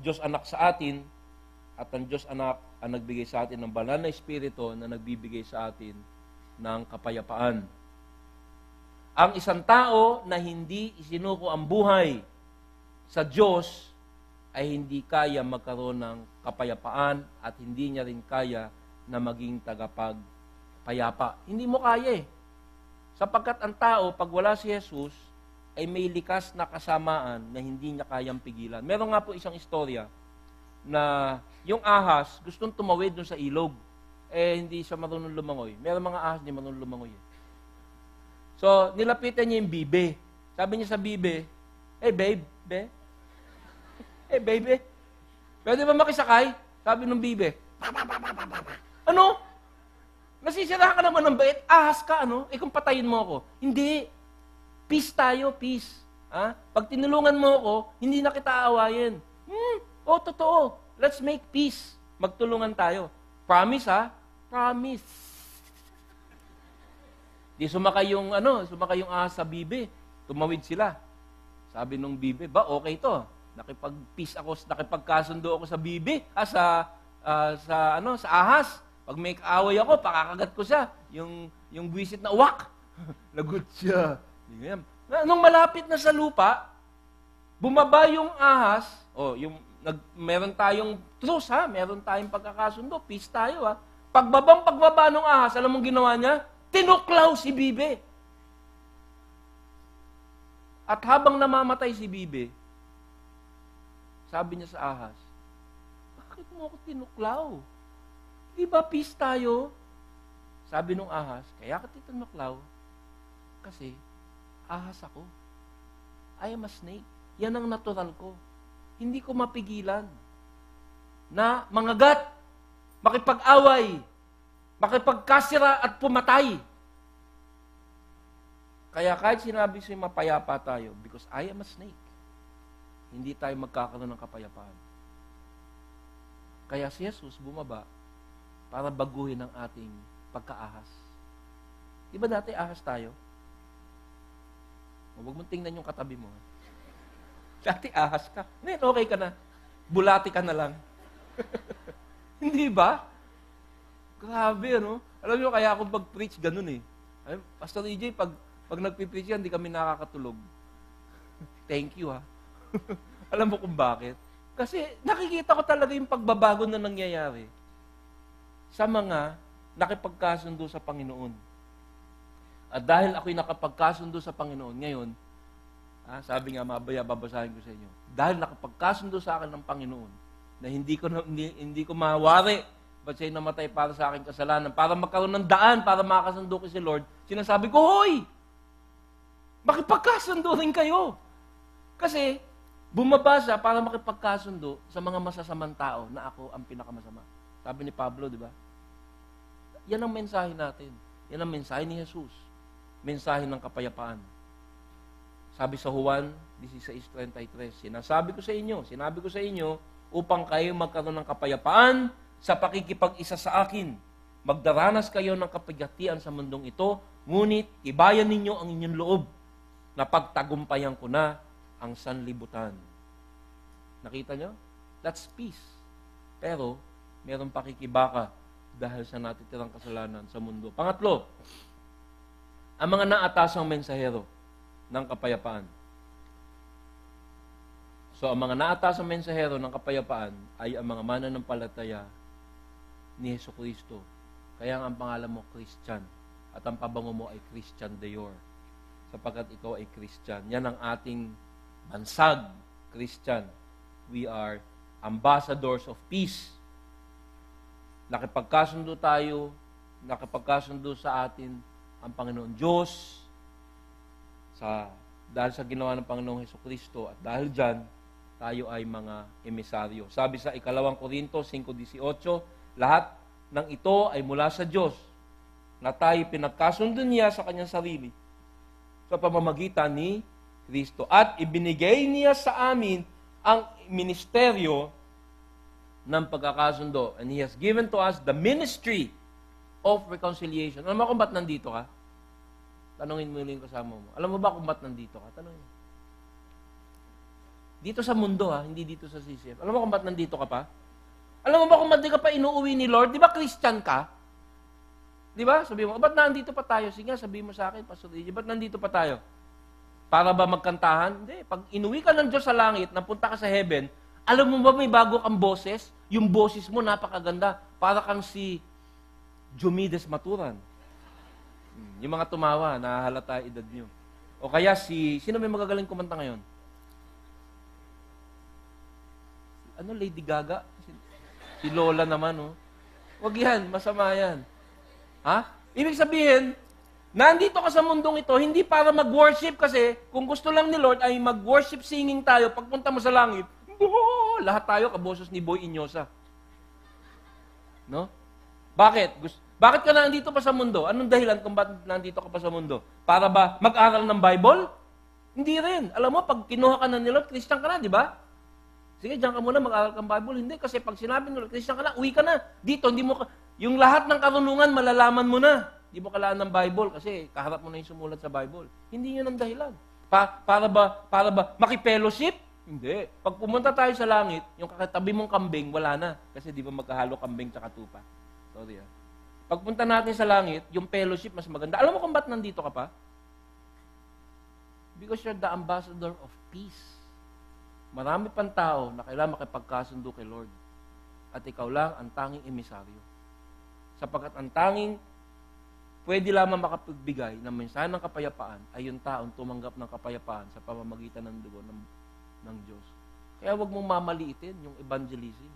Diyos Anak sa atin at ang Diyos Anak ang nagbigay sa atin ng banal na Espiritu na nagbibigay sa atin ng kapayapaan. Ang isang tao na hindi isinuko ang buhay sa Diyos ay hindi kaya magkaroon ng kapayapaan at hindi niya rin kaya na maging tagapagpayapa. Hindi mo kaya eh. Sapagkat ang tao, pag wala si Jesus, ay may likas na kasamaan na hindi niya kayang pigilan. Meron nga po isang istorya na yung ahas gustong tumawid dun sa ilog. Hindi siya marunong lumangoy. Meron mga ahas hindi marunong lumangoy. So, nilapitan niya yung bibe. Sabi niya sa bibe, "Hey babe, Hey baby, pwede ba makisakay?" Sabi ng bibe. "Ano? Nasisira ka naman ng bait, ahas ka, ano? Kung patayin mo ako." "Hindi. Peace tayo, peace. Ha? Pag tinulungan mo ako, hindi na kita aawayin." Totoo. Let's make peace. Magtulungan tayo. Promise, ha? Promise. Di sumakay yung ahas sa bibe. Tumawid sila. Sabi nung bibe, okay to. Nakipag-peace ako, nakipagkasundo ako sa bibe, sa ahas. Pag may kaaway ako, pakakagat ko siya. Yung buwisit na uwak. Lagot siya. Nung malapit na sa lupa, bumaba yung ahas, meron tayong truce, ha? Meron tayong pagkakasundo, peace tayo, ha? Pagbaba ng ahas, alam mong ginawa niya? Tinuklaw si bibe. At habang namamatay si bibe, sabi niya sa ahas, "Bakit mo ako tinuklaw? Di ba peace tayo?" Sabi nung ahas, "Kaya ka tinuklaw kasi ahas ako. I am a snake. Yan ang natural ko. Hindi ko mapigilan na mangagat, makipag-away, makipagkasira at pumatay. Kaya kahit sinabi sa'yo mapayapa tayo, because I am a snake, hindi tayo magkakaroon ng kapayapaan." Kaya si Jesus bumaba para baguhin ang ating pagkaahas. Di ba dati ahas tayo? Huwag mong tingnan yung katabi mo. Dati ahas ka. Ngayon okay ka na. Bulati ka na lang. Hindi ba? Grabe, ano? Alam niyo, kaya akong pag-preach, ganun eh. Pastor EJ, pag nagpipreach yan, hindi kami nakakatulog. Thank you, ha? Alam mo kung bakit? Kasi nakikita ko talaga yung pagbabago na nangyayari sa mga nakipagkasundo sa Panginoon. At dahil ako'y nakapagkasundo sa Panginoon, ngayon, sabi nga, babasahin ko sa inyo, dahil nakapagkasundo sa akin ng Panginoon, na hindi ko mawari, ba't siya'y namatay para sa aking kasalanan, para magkaroon ng daan, para makakasundo ko si Lord, sinasabi ko, "Hoy! Makipagkasundo rin kayo." Kasi, bumaba siya para makipagkasundo sa mga masasamang tao na ako ang pinakamasama. Sabi ni Pablo, di ba? Yan ang mensahe natin. Yan ang mensahe ni Jesus. Mensahe ng kapayapaan. Sabi sa Juan 16:33, sinabi ko sa inyo, upang kayo magkaroon ng kapayapaan sa pakikipag-isa sa akin. Magdaranas kayo ng kapigatian sa mundong ito, ngunit tibayan ninyo ang inyong loob na pagtagumpayan ko na ang sanlibutan. Nakita nyo? That's peace. Pero, merong pakikibaka dahil sa natitirang kasalanan sa mundo. Pangatlo, ang mga naatasang mensahero ng kapayapaan. So, ang mga naatasang mensahero ng kapayapaan ay ang mga mananampalataya ni Jesucristo. Kaya ang pangalan mo, Christian. At ang pabango mo ay Christian Dior. Sapagkat ikaw ay Christian. Yan ang ating bansag, Christian. We are ambassadors of peace. Nakipagkasundo tayo, nakipagkasundo sa atin ang Panginoon Diyos dahil sa ginawa ng Panginoong Hesukristo at dahil dyan, tayo ay mga emisaryo. Sabi sa 2 Korinto 5:18, lahat ng ito ay mula sa Diyos na tayo pinagkasundo niya sa kanyang sarili sa pamamagitan ni Kristo. At ibinigay niya sa amin ang ministeryo ng pagkakasundo. And He has given to us the ministry of reconciliation. Alam mo kung ba't nandito ka? Tanungin mo yung kasama mo. Alam mo ba kung ba't nandito ka? Tanungin mo. Dito sa mundo hindi dito sa CCF. Alam mo kung ba't nandito ka pa? Alam mo ba kung ba't di ka pa inuuwi ni Lord? Di ba Christian ka? Di ba? Sabi mo, ba't nandito pa tayo? Sige nga, sabihin mo sa akin, Pastor DJ, ba't nandito pa tayo? Para ba magkantahan? Hindi. Pag inuwi ka ng Diyos sa langit, napunta ka sa heaven, alam mo ba may bago kang boses? Yung boses mo napakaganda. Para kang si Jumides Maturan. Yung mga tumawa, nahahalata edad nyo. O kaya sino may magagaling kumanta ngayon? Lady Gaga? Si Lola naman, Wag yan, masama yan. Ibig sabihin, nandito ka sa mundong ito, hindi para mag-worship kasi, kung gusto lang ni Lord ay mag-worship singing tayo, pagpunta mo sa langit, lahat tayo kaboses ni Boy Inyosa. No? Bakit? Bakit ka nandito pa sa mundo? Anong dahilan kung bakit nandito ka pa sa mundo? Para ba mag-aral ng Bible? Hindi rin. Alam mo, pag kinuha ka na ni Lord, Christian ka na, di ba? Sige, diyan ka muna mag-aral ng Bible. Hindi, kasi pag sinabi ni Lord, Christian ka na, uwi ka na. Dito, hindi mo yung lahat ng karunungan, malalaman mo na. Hindi mo kailangan ng Bible kasi kaharap mo na yung sumulat sa Bible. Hindi yun ang dahilan. Para ba makipellowship? Hindi. Pag pumunta tayo sa langit, yung kakatabi mong kambing, wala na. Kasi di ba magkahalo kambing tsaka tupa. Sorry Pagpunta natin sa langit, yung fellowship mas maganda. Alam mo kung ba't nandito ka pa? Because you're the ambassador of peace. Marami pang tao na kailangan makipagkasundo kay Lord. At ikaw lang ang tanging emisaryo. Sapagkat ang tanging pwede lamang makapagbigay ng mensahe ng kapayapaan ay yung taong tumanggap ng kapayapaan sa pamamagitan ng dugo ng Diyos. Kaya huwag mong mamaliitin yung evangelism.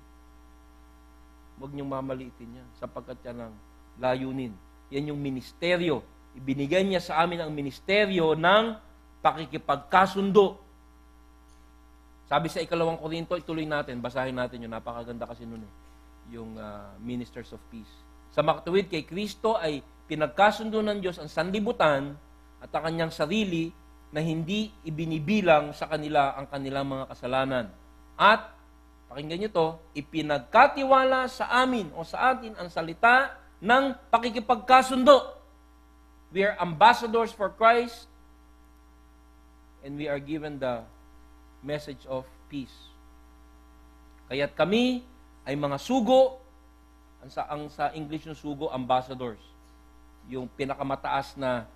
Huwag niyong mamaliitin yan sapagkat yan ang layunin. Yan yung ministeryo. Ibinigay niya sa amin ang ministeryo ng pakikipagkasundo. Sabi sa 2 Korinto, ituloy natin, basahin natin yun. Napakaganda kasi nun yung ministers of peace. Sa makatuwid kay Kristo ay pinagkasundo ng Diyos ang sanlibutan at ang kanyang sarili na hindi ibinibilang sa kanila ang kanilang mga kasalanan. At, pakinggan nyo to, ipinagkatiwala sa amin o sa atin ang salita ng pakikipagkasundo. We are ambassadors for Christ and we are given the message of peace. Kaya't kami ay mga sugo, ang sa English yung sugo, ambassadors. Yung pinakamataas na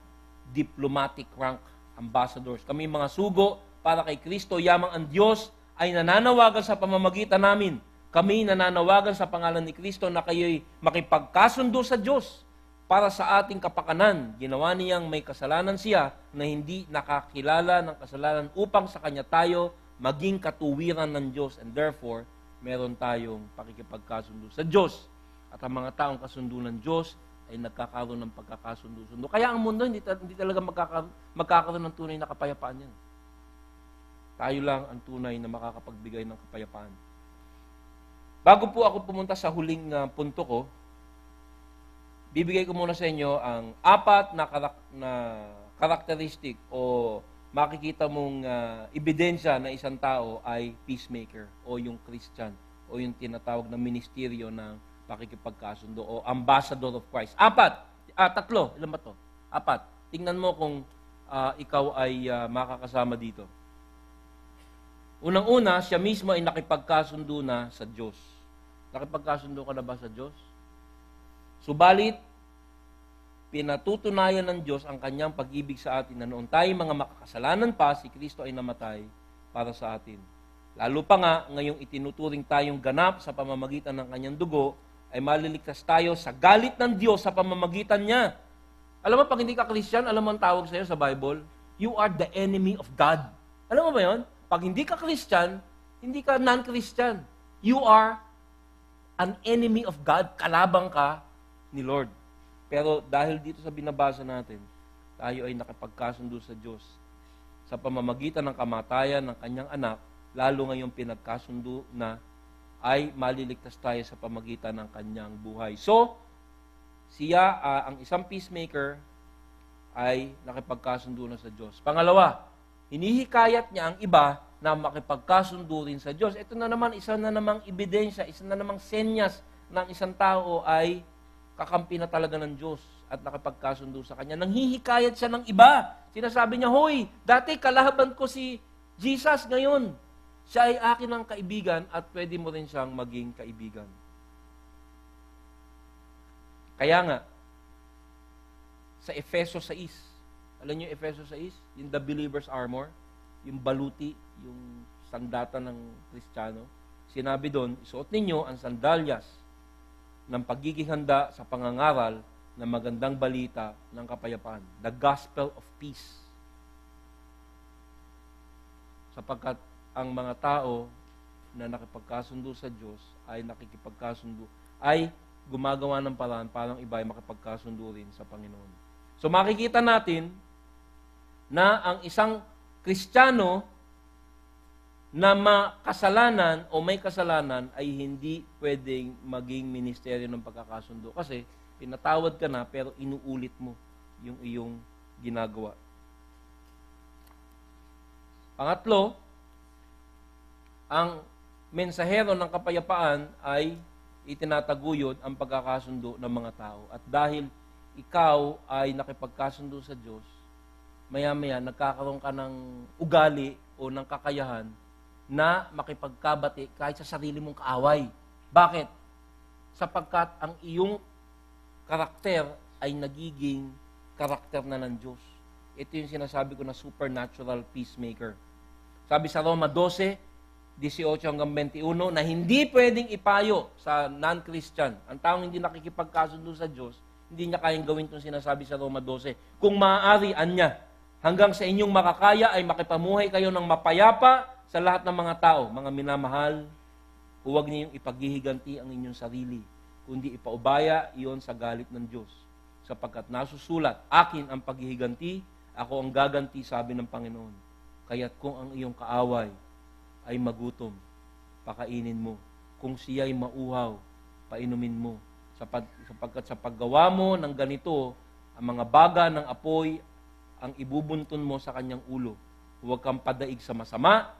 diplomatic rank, ambassadors. Kami mga sugo para kay Kristo, yamang ang Diyos ay nananawagan sa pamamagitan namin. Kami nananawagan sa pangalan ni Kristo na kayo'y makipagkasundo sa Diyos para sa ating kapakanan. Ginawa niyang may kasalanan siya na hindi nakakilala ng kasalanan upang sa Kanya tayo maging katuwiran ng Diyos and therefore, meron tayong pakikipagkasundo sa Diyos. At ang mga taong kasundo ng Diyos ay nagkakaroon ng pagkakasundo-sundo. Kaya ang mundo hindi talaga magkakaroon ng tunay na kapayapaan yan. Tayo lang ang tunay na makakapagbigay ng kapayapaan. Bago po ako pumunta sa huling punto ko, bibigay ko muna sa inyo ang 4 na karakteristik o makikita mong ebidensya na isang tao ay peacemaker o yung Christian o yung tinatawag na ministeryo ng pakikipagkasundo o ambassador of Christ. 3. Ilan ba to? 4. Tingnan mo kung ikaw ay makakasama dito. Unang-una, siya mismo ay nakipagkasundo na sa Diyos. Nakipagkasundo ka na ba sa Diyos? Subalit, pinatutunayan ng Diyos ang kanyang pag-ibig sa atin na noon tayo mga makakasalanan pa, si Kristo ay namatay para sa atin. Lalo pa nga, ngayong itinuturing tayong ganap sa pamamagitan ng kanyang dugo, ay maliligtas tayo sa galit ng Diyos sa pamamagitan niya. Alam mo, pag hindi ka Christian, alam mo ang tawag sa'yo sa Bible? You are the enemy of God. Alam mo ba yun? Pag hindi ka Christian, hindi ka non-Christian. You are an enemy of God. Kalabang ka ni Lord. Pero dahil dito sa binabasa natin, tayo ay nakipagkasundo sa Diyos sa pamamagitan ng kamatayan ng kanyang anak, lalo ngayong pinagkasundo na ay maliligtas tayo sa pamagitan ng kanyang buhay. So, siya, ang isang peacemaker, ay nakipagkasundo na sa Diyos. Pangalawa, hinihikayat niya ang iba na makipagkasundo rin sa Diyos. Ito na naman, isa na namang ebidensya, isa na namang senyas ng isang tao ay kakampi na talaga ng Diyos at nakipagkasundo sa Kanya. Nanghihikayat siya ng iba. Sinasabi niya, hoy, dati kalaban ko si Jesus, ngayon siya ay akin ng kaibigan at pwede mo rin siyang maging kaibigan. Kaya nga, sa Efeso 6, alam niyo yung Efeso 6? Yung the believer's armor, yung baluti, yung sandata ng Kristiyano. Sinabi doon, isuot ninyo ang sandalyas ng pagiging handa sa pangangaral ng magandang balita ng kapayapaan. The gospel of peace. Sapagkat ang mga tao na nakipagkasundo sa Diyos ay nakikipagkasundo, ay gumagawa ng paraan parang iba ay makipagkasundo rin sa Panginoon. So makikita natin na ang isang Kristiyano na makasalanan o may kasalanan ay hindi pwedeng maging ministeryo ng pagkakasundo. Kasi pinatawad ka na pero inuulit mo yung iyong ginagawa. Pangatlo, ang mensahero ng kapayapaan ay itinataguyod ang pagkakasundo ng mga tao. At dahil ikaw ay nakipagkasundo sa Diyos, maya-maya nagkakaroon ka ng ugali o ng kakayahan na makipagkabati kahit sa sarili mong kaaway. Bakit? Sapagkat ang iyong karakter ay nagiging karakter na ng Diyos. Ito yung sinasabi ko na supernatural peacemaker. Sabi sa Roma 12:18 hanggang 21, na hindi pwedeng ipayo sa non-Christian. Ang taong hindi nakikipagkasundo sa Diyos, hindi niya kayang gawin itong sinasabi sa Roma 12. Kung maaari, anya, hanggang sa inyong makakaya ay makipamuhay kayo ng mapayapa sa lahat ng mga tao. Mga minamahal, huwag niyong ipaghihiganti ang inyong sarili, kundi ipaubaya iyon sa galit ng Diyos. Sapagkat nasusulat, akin ang paghihiganti, ako ang gaganti, sabi ng Panginoon. Kaya't kung ang iyong kaaway ay magutom, pakainin mo. Kung siya'y mauhaw, painumin mo. Sapagkat sa paggawa mo ng ganito, ang mga baga ng apoy ang ibubuntun mo sa kanyang ulo. Huwag kang padaig sa masama,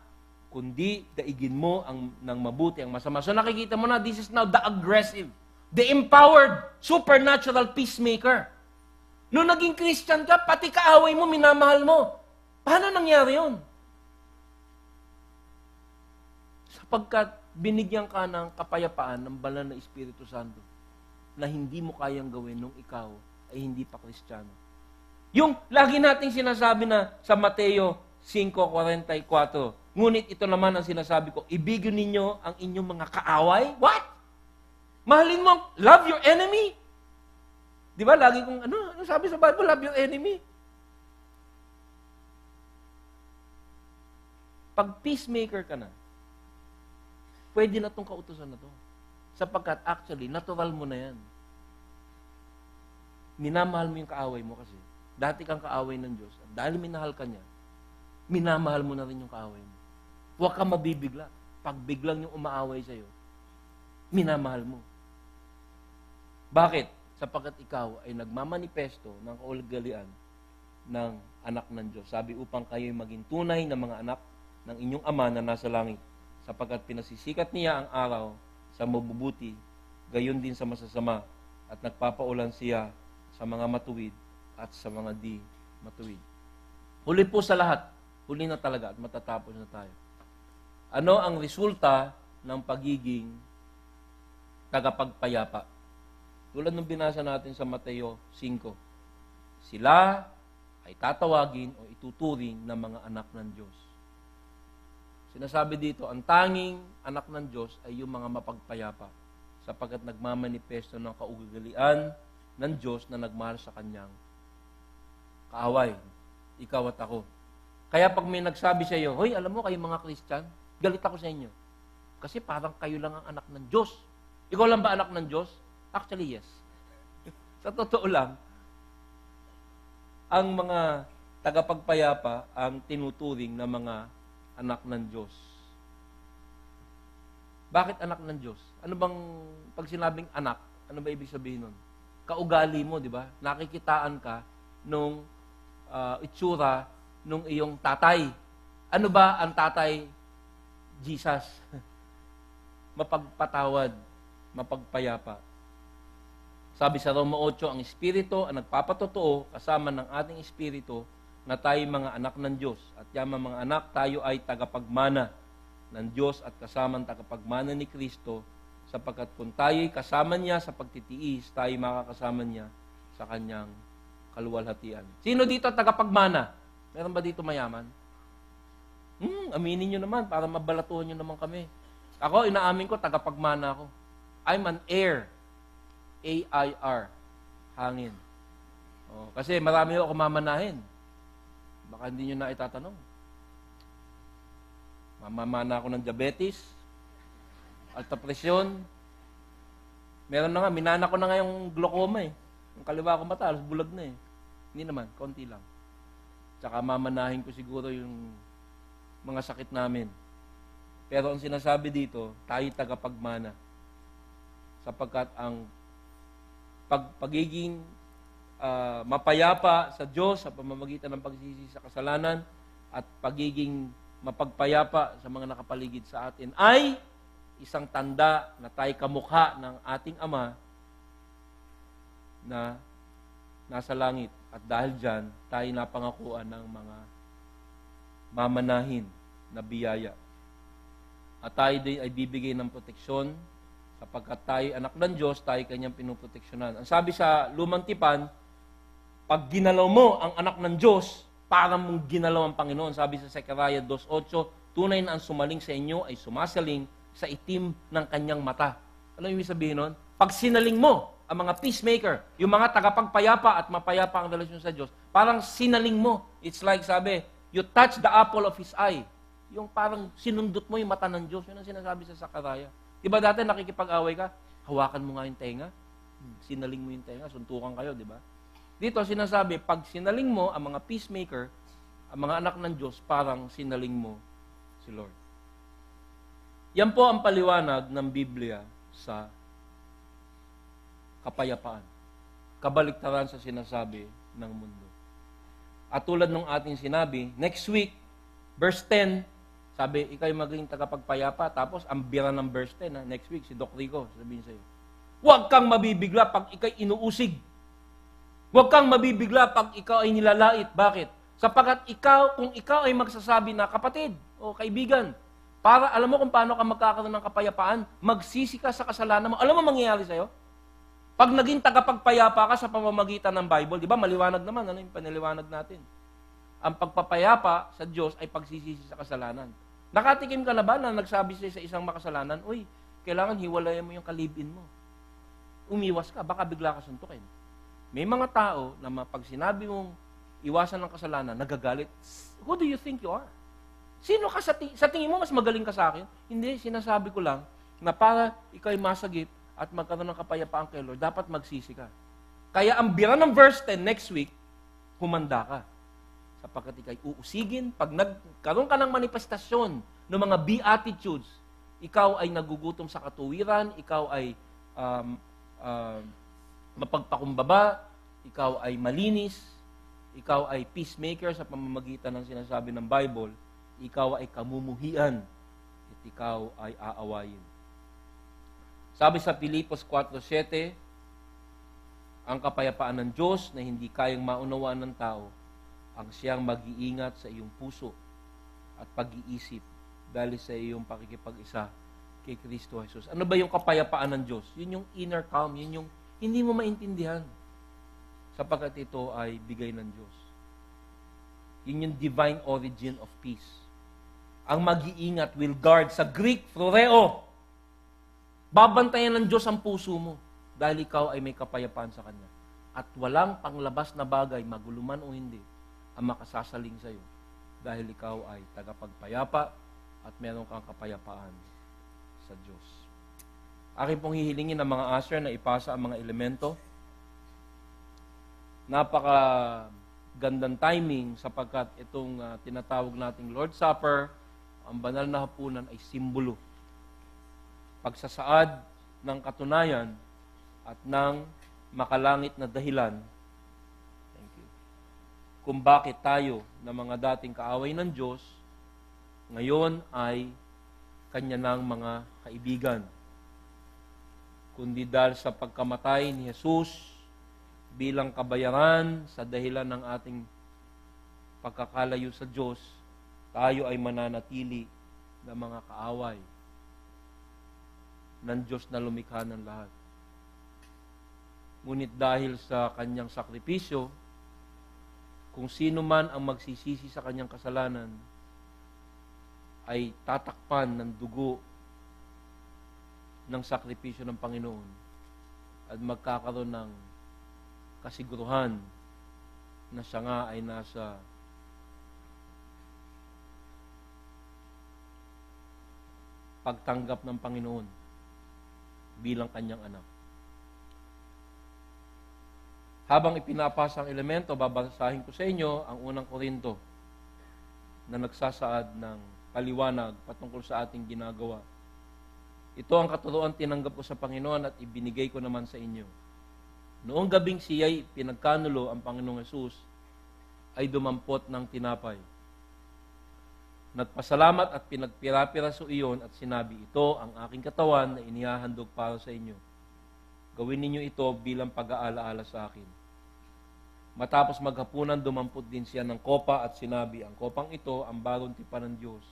kundi daigin mo ng mabuti ang masama. So nakikita mo na, this is now the aggressive, the empowered, supernatural peacemaker. Noong naging Christian ka, pati kaaway mo, minamahal mo. Paano nangyari yun? Sapagkat binigyan ka ng kapayapaan ng banal na Espiritu Santo na hindi mo kayang gawin nung ikaw ay hindi pa Kristiyano. Yung lagi nating sinasabi na sa Mateo 5:44, ngunit ito naman ang sinasabi ko, ibigin ninyo ang inyong mga kaaway. What? Mahalin mo, love your enemy. Di ba? Lagi kong, ano sabi sa Bible? Love your enemy. Pag peacemaker ka na, pwede na itong kautusan na to. Sapagkat actually, natural mo na yan. Minamahal mo yung kaaway mo kasi. Dati kang kaaway ng Diyos. At dahil minahal ka niya, minamahal mo na rin yung kaaway mo. Huwag kang mabibigla. Pag biglang yung umaaway sa'yo, minamahal mo. Bakit? Sapagkat ikaw ay nagmamanifesto ng kaugalian ng anak ng Diyos. Sabi, upang kayo'y maging tunay na mga anak ng inyong Ama na nasa langit. Sapagkat pinasisikat niya ang araw sa mabubuti, gayon din sa masasama, at nagpapaulan siya sa mga matuwid at sa mga di matuwid. Huli po sa lahat, huli na talaga at matatapos na tayo. Ano ang resulta ng pagiging tagapagpayapa? Tulad ng binasa natin sa Mateo 5, sila ay tatawagin o ituturing na mga anak ng Diyos. Sinasabi dito, ang tanging anak ng Diyos ay yung mga mapagpayapa sapagkat nagmamanifesto ng kaugalian ng Diyos na nagmahal sa kanyang kaaway. Ikaw at ako. Kaya pag may nagsabi sa iyo, hoy, alam mo kayo mga Christian, galit ako sa inyo. Kasi parang kayo lang ang anak ng Diyos. Ikaw lang ba anak ng Diyos? Actually, yes. Sa totoo lang, ang mga tagapagpayapa ang tinuturing na mga anak ng Diyos. Bakit anak ng Diyos? Ano bang, pag sinabing anak, ano ba ibig sabihin nun? Kaugali mo, di ba? Nakikitaan ka nung itsura nung iyong tatay. Ano ba ang tatay? Jesus. Mapagpatawad, mapagpayapa. Sabi sa Roma 8, ang Espiritu ang nagpapatotoo kasama ng ating Espiritu na tayo mga anak ng Diyos. At yaman mga anak, tayo ay tagapagmana ng Diyos at kasama ng tagapagmana ni Kristo, sapagkat kung tayo'y kasama niya sa pagtitiis, tayo makakasama niya sa kanyang kaluwalhatian. Sino dito tagapagmana? Meron ba dito mayaman? Aminin nyo naman para mabalatuhan nyo naman kami. Ako, inaamin ko, tagapagmana ako. I'm an heir. A-I-R. Hangin. Kasi marami ako mamanahin. Baka hindi nyo na itatanong. Mamamana ako ng diabetes, alta presyon. Meron na nga, minana ko na nga yung glaucoma eh. Yung kaliwa ko mata, alas bulag na eh. Hindi naman, konti lang. Tsaka mamanahin ko siguro yung mga sakit namin. Pero ang sinasabi dito, tayo tagapagmana. Sapagkat ang pagiging mapayapa sa Diyos sa pamamagitan ng pagsisisi sa kasalanan at pagiging mapagpayapa sa mga nakapaligid sa atin ay isang tanda na tayo kamukha ng ating Ama na nasa langit. At dahil dyan, tayo napangakuan ng mga mamanahin na biyaya. At tayo din ay bibigay ng proteksyon sapagkat tayo anak ng Diyos, tayo kanyang pinuproteksyonan. Ang sabi sa Lumang Tipan, pag ginalaw mo ang anak ng Diyos, para mong ginalaw ang Panginoon. Sabi sa Zechariah 2:8, tunay na ang sumaling sa inyo ay sumasaling sa itim ng kanyang mata. Ano yung ibig sabihin nun? Pag sinaling mo ang mga peacemaker, yung mga tagapagpayapa at mapayapa ang relasyon sa Diyos, parang sinaling mo. It's like, sabi, you touch the apple of His eye. Yung parang sinundot mo yung mata ng Diyos. Yun ang sinasabi sa Zechariah. Diba dati nakikipag-away ka, hawakan mo nga yung tenga, sinaling mo yung tenga, suntukan kayo, di ba? Dito sinasabi, pag sinaling mo ang mga peacemaker, ang mga anak ng Diyos, parang sinaling mo si Lord. Yan po ang paliwanag ng Biblia sa kapayapaan. Kabaliktaran sa sinasabi ng mundo. At tulad ng ating sinabi, next week, verse 10, sabi, ikay maging tagapagpayapa, tapos ang bira ng verse 10, next week, si Doc Rico, sabihin sa'yo, huwag kang mabibigla pag ikay inuusig. Huwag kang mabibigla pag ikaw ay nilalait. Bakit? Sapagkat kung ikaw ay magsasabi na kapatid o kaibigan, para alam mo kung paano ka magkakaroon ng kapayapaan, magsisi ka sa kasalanan mo. Alam mo mangyayari sa'yo? Pag naging tagapagpayapa ka sa pamamagitan ng Bible, di ba maliwanag naman, ano yung paniliwanag natin? Ang pagpapayapa sa Diyos ay pagsisisi sa kasalanan. Nakatikim ka na ba na nagsabi sa isang makasalanan, uy, kailangan hiwalayan mo yung kalibin mo. Umiwas ka, baka bigla ka suntukin. May mga tao na pag sinabi mong iwasan ng kasalanan, nagagalit. Who do you think you are? Sino ka sa tingin mo mas magaling ka sa akin? Hindi, sinasabi ko lang na para ikaw ay masagip at magkaroon ng kapayapaan kay Lord, dapat magsisi ka. Kaya ang bira ng verse 10 next week, humanda ka. Sapagkat ikay uusigin, pag nagkaroon ka ng manifestasyon ng mga beatitudes, ikaw ay nagugutom sa katuwiran, ikaw ay mapagpakumbaba, ikaw ay malinis, ikaw ay peacemaker sa pamamagitan ng sinasabi ng Bible, ikaw ay kamumuhian, at ikaw ay aawayin. Sabi sa Filipos 4:7, ang kapayapaan ng Diyos na hindi kayang maunawaan ng tao, ang siyang mag-iingat sa iyong puso at pag-iisip dahil sa iyong pakikipag-isa kay Kristo Jesus. Ano ba yung kapayapaan ng Diyos? Yun yung inner calm, yun yung hindi mo maintindihan sapagkat ito ay bigay ng Diyos. Yun yung divine origin of peace. Ang mag-iingat will guard sa Greek, phoreo. Babantayan ng Diyos ang puso mo dahil ikaw ay may kapayapaan sa Kanya. At walang panglabas na bagay, maguluman o hindi, ang makasasaling sa iyo dahil ikaw ay tagapagpayapa at meron kang kapayapaan sa Diyos. Akin pong hihilingin ng mga usher na ipasa ang mga elemento napaka gandang timing sapagkat itong tinatawag nating Lord's Supper, ang banal na hapunan ay simbolo. Pagsasaad ng katunayan at ng makalangit na dahilan, thank you, kung bakit tayo na mga dating kaaway ng Diyos, ngayon ay Kanya ng mga kaibigan. Kundi dahil sa pagkamatay ni Jesus bilang kabayaran sa dahilan ng ating pagkakalayo sa Diyos, tayo ay mananatili na mga kaaway ng Diyos na lumikha ng lahat. Ngunit dahil sa Kanyang sakripisyo, kung sino man ang magsisisi sa Kanyang kasalanan, ay tatakpan ng dugo ng sakripisyo ng Panginoon at magkakaroon ng kasiguruhan na siya nga ay nasa pagtanggap ng Panginoon bilang Kanyang anak. Habang ipinapasa ang elemento, babasahin ko sa inyo ang unang Korinto na nagsasaad ng paliwanag patungkol sa ating ginagawa. Ito ang katuruan tinanggap ko sa Panginoon at ibinigay ko naman sa inyo. Noong gabing siya'y pinagkanulo ang Panginoong Hesus, ay dumampot ng tinapay. Nagpasalamat at pinagpira-piraso iyon at sinabi, ito ang aking katawan na inihahandog para sa inyo. Gawin ninyo ito bilang pag-aalaala sa akin. Matapos maghapunan, dumampot din siya ng kopa at sinabi, ang kopang ito ang bagong tipan ng Diyos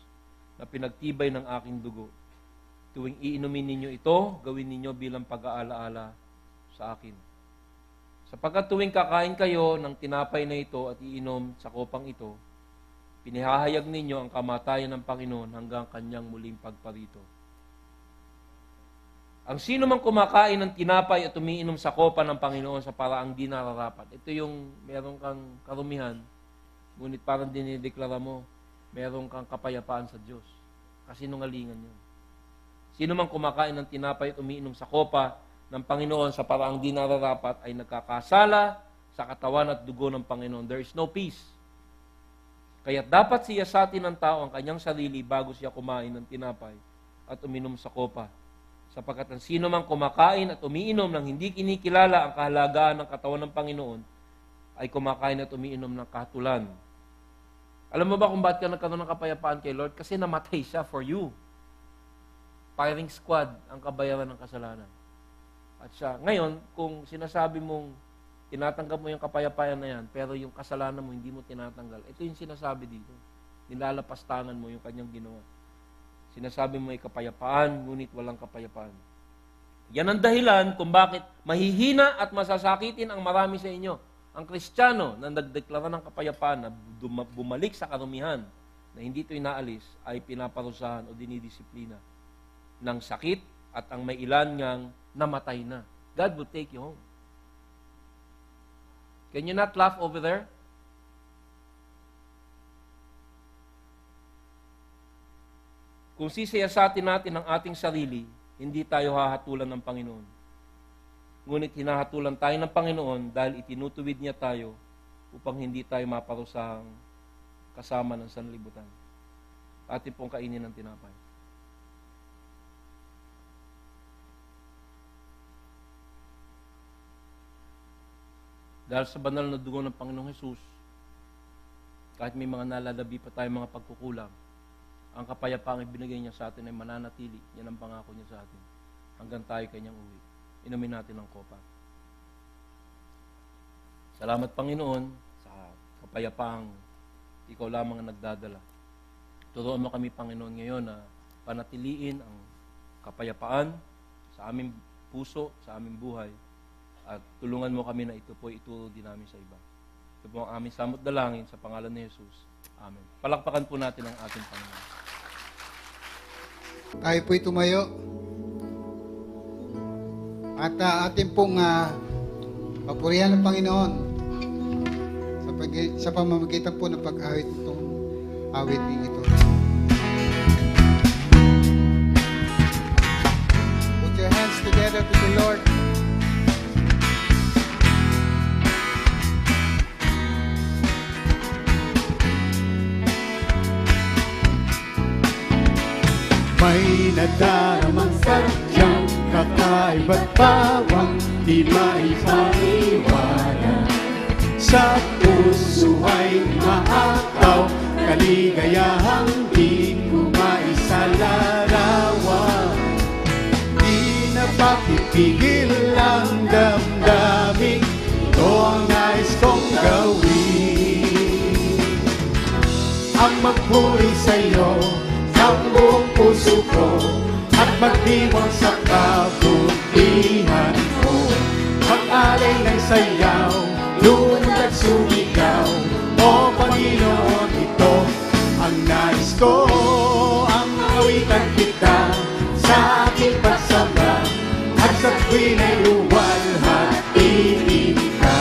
na pinagtibay ng aking dugo. Tuwing iinumin ninyo ito, gawin ninyo bilang pag-aalaala sa akin. Sapagkat tuwing kakain kayo ng tinapay na ito at iinom sa kopang ito, pinihahayag ninyo ang kamatayan ng Panginoon hanggang Kanyang muling pagparito. Ang sino mang kumakain ng tinapay at umiinom sa kopa ng Panginoon sa paraang di nararapat. Ito yung meron kang karumihan, ngunit parang dinideklara mo, meron kang kapayapaan sa Diyos. Kasinungalingan yun. Sino mang kumakain ng tinapay at umiinom sa kopa ng Panginoon sa paraang di nararapat ay nagkakasala sa katawan at dugo ng Panginoon. There is no peace. Kaya dapat siyasatin ng tao ang kanyang sarili bago siya kumain ng tinapay at uminom sa kopa. Sapagkat ang sino mang kumakain at umiinom ng hindi kinikilala ang kahalagaan ng katawan ng Panginoon ay kumakain at umiinom ng kahatulan. Alam mo ba kung bakit ka nagkaroon ng kapayapaan kay Lord? Kasi namatay siya for you. Firing squad ang kabayaran ng kasalanan. At siya, ngayon, kung sinasabi mong tinatanggap mo yung kapayapaan na yan, pero yung kasalanan mo hindi mo tinatanggal, ito yung sinasabi dito. Nilalapastangan mo yung kanyang ginawa. Sinasabi mo ay kapayapaan, ngunit walang kapayapaan. Yan ang dahilan kung bakit mahihina at masasakitin ang marami sa inyo. Ang Kristiyano na nagdeklara ng kapayapaan na bumalik sa karumihan na hindi ito inaalis ay pinaparusahan o dinidisiplina ng sakit at ang may ilan ngang namatay na. God will take you home. Can you not laugh over there? Kung sisiyasatin natin ang ating sarili, hindi tayo hahatulan ng Panginoon. Ngunit hinahatulan tayo ng Panginoon dahil itinutuwid niya tayo upang hindi tayo maparusahang kasama ng sanlibutan. Atin pong kainin ng tinapay. Dahil sa banal na dugo ng Panginoong Hesus, kahit may mga nalalabi pa tayo mga pagkukulang, ang kapayapaang ibinigay niya sa atin ay mananatili. Yan ang pangako niya sa atin. Hanggang tayo kanyang uwi. Inumin natin ang kopa. Salamat Panginoon sa kapayapaang ikaw lamang ang nagdadala. Turuan mo kami Panginoon ngayon na panatiliin ang kapayapaan sa aming puso, sa aming buhay. At tulungan mo kami na ito po ituro din namin sa iba. Ito po ang aming samot dalangin sa pangalan ni Jesus. Amen. Palakpakan po natin ang ating Panginoon. Tayo po'y tumayo. At ating pong papurihan ng Panginoon sa pamamagitan po ng pag-awit itong awiting ito. Put your hands together to the Lord. May nadaramang sadyang kakaiba't bawang di maipaliwanag. Sa puso ay maakaw, kaligayahang di ko maisalarawan. Di na papipigil ang damdamin, ito ang nais kong gawin. Ang magpuri sa'yo ng buong puso ko, at magdiwang sa kabutihan mo. Mag-alay ng sayaw, lunod at sumigaw, o Panginoon, ito ang nais ko. Ang awitan kita sa aking pagsamba, at sa tuwin ay luwalhatiin ka.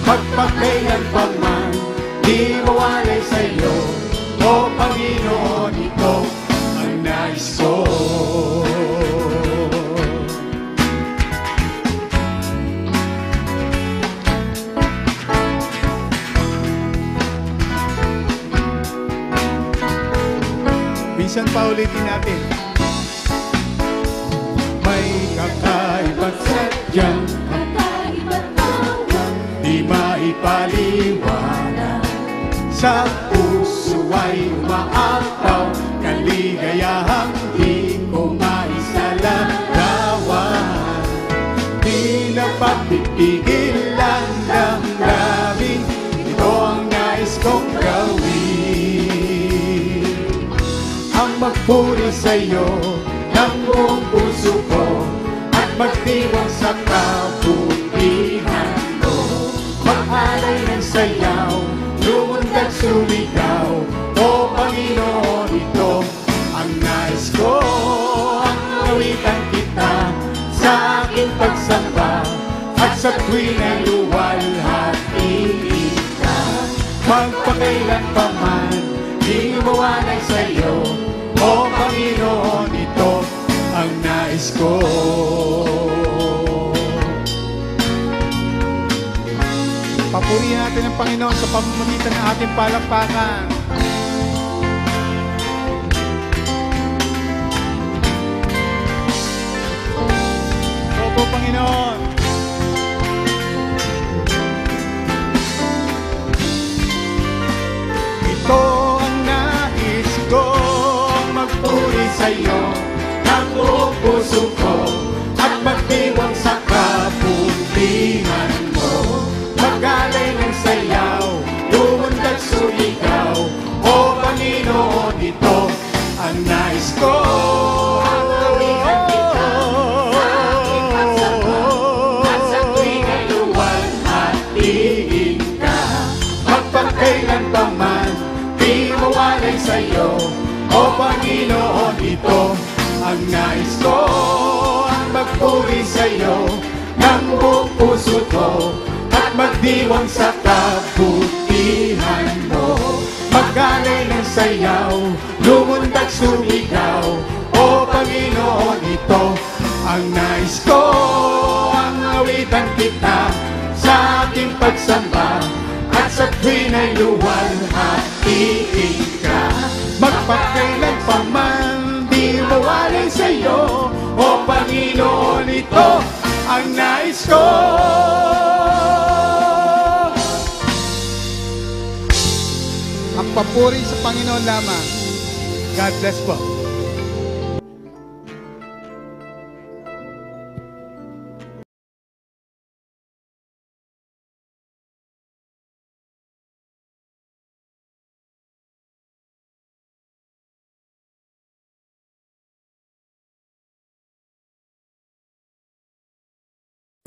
Magpakailan pa man, di mawalay sa'yo, o Panginoon, ito ang nais ko. Minsan pa ulitin natin. May kakaiba't sadyang di maipaliwanag. Sa puso ay umaakaw, kaligayahang di ko maisalarawan. Di na papipigil ang damdamin, ito ang nais kong gawin. Ang magpuri sa'yo ng buong puso ko, at magdiwang sa kabutihan mo. Mag-alay ng sayaw, lumundad sumigaw, o Panginoon, ito ang nais ko. Ang awitan kita sa aking pagsamba, at sa tuwin ay luwalhatiin ka. Magpakailan pa man, di mawalay sa'yo, o Panginoon, ito ang nais ko. Papurihin natin ang Panginoon sa pamamagitan ng ating palakpakan. Opo, Panginoon. Ito ang nais ko, magpuri sa'yo ng buong puso ko, at magdiwang sa kabutihan mo. Mag-alay ng sayaw, lumundad sumigaw, o Panginoon, ito ang nais ko. Ang awitan kita sa aking pagsamba, at sa tuwing ay luwalhatiin ka. Magpakailan pa man, di mawalay sa'yo, o Panginoon, ito ang nais ko. Ang magpuri sa'yo ng buong puso ko, at magdiwang sa kabutihan mo. Mag-alay ng sayaw, lumundad sumigaw, o Panginoon, ito ang nais ko. Ang awitan kita sa aking pagsamba, at sa tuwin ay luwalhatiin ka. Magpakailan pa man, di mawalay sa'yo, o Panginoon, ito ang nais ko. Ang papuri sa Panginoon lamang. God bless po.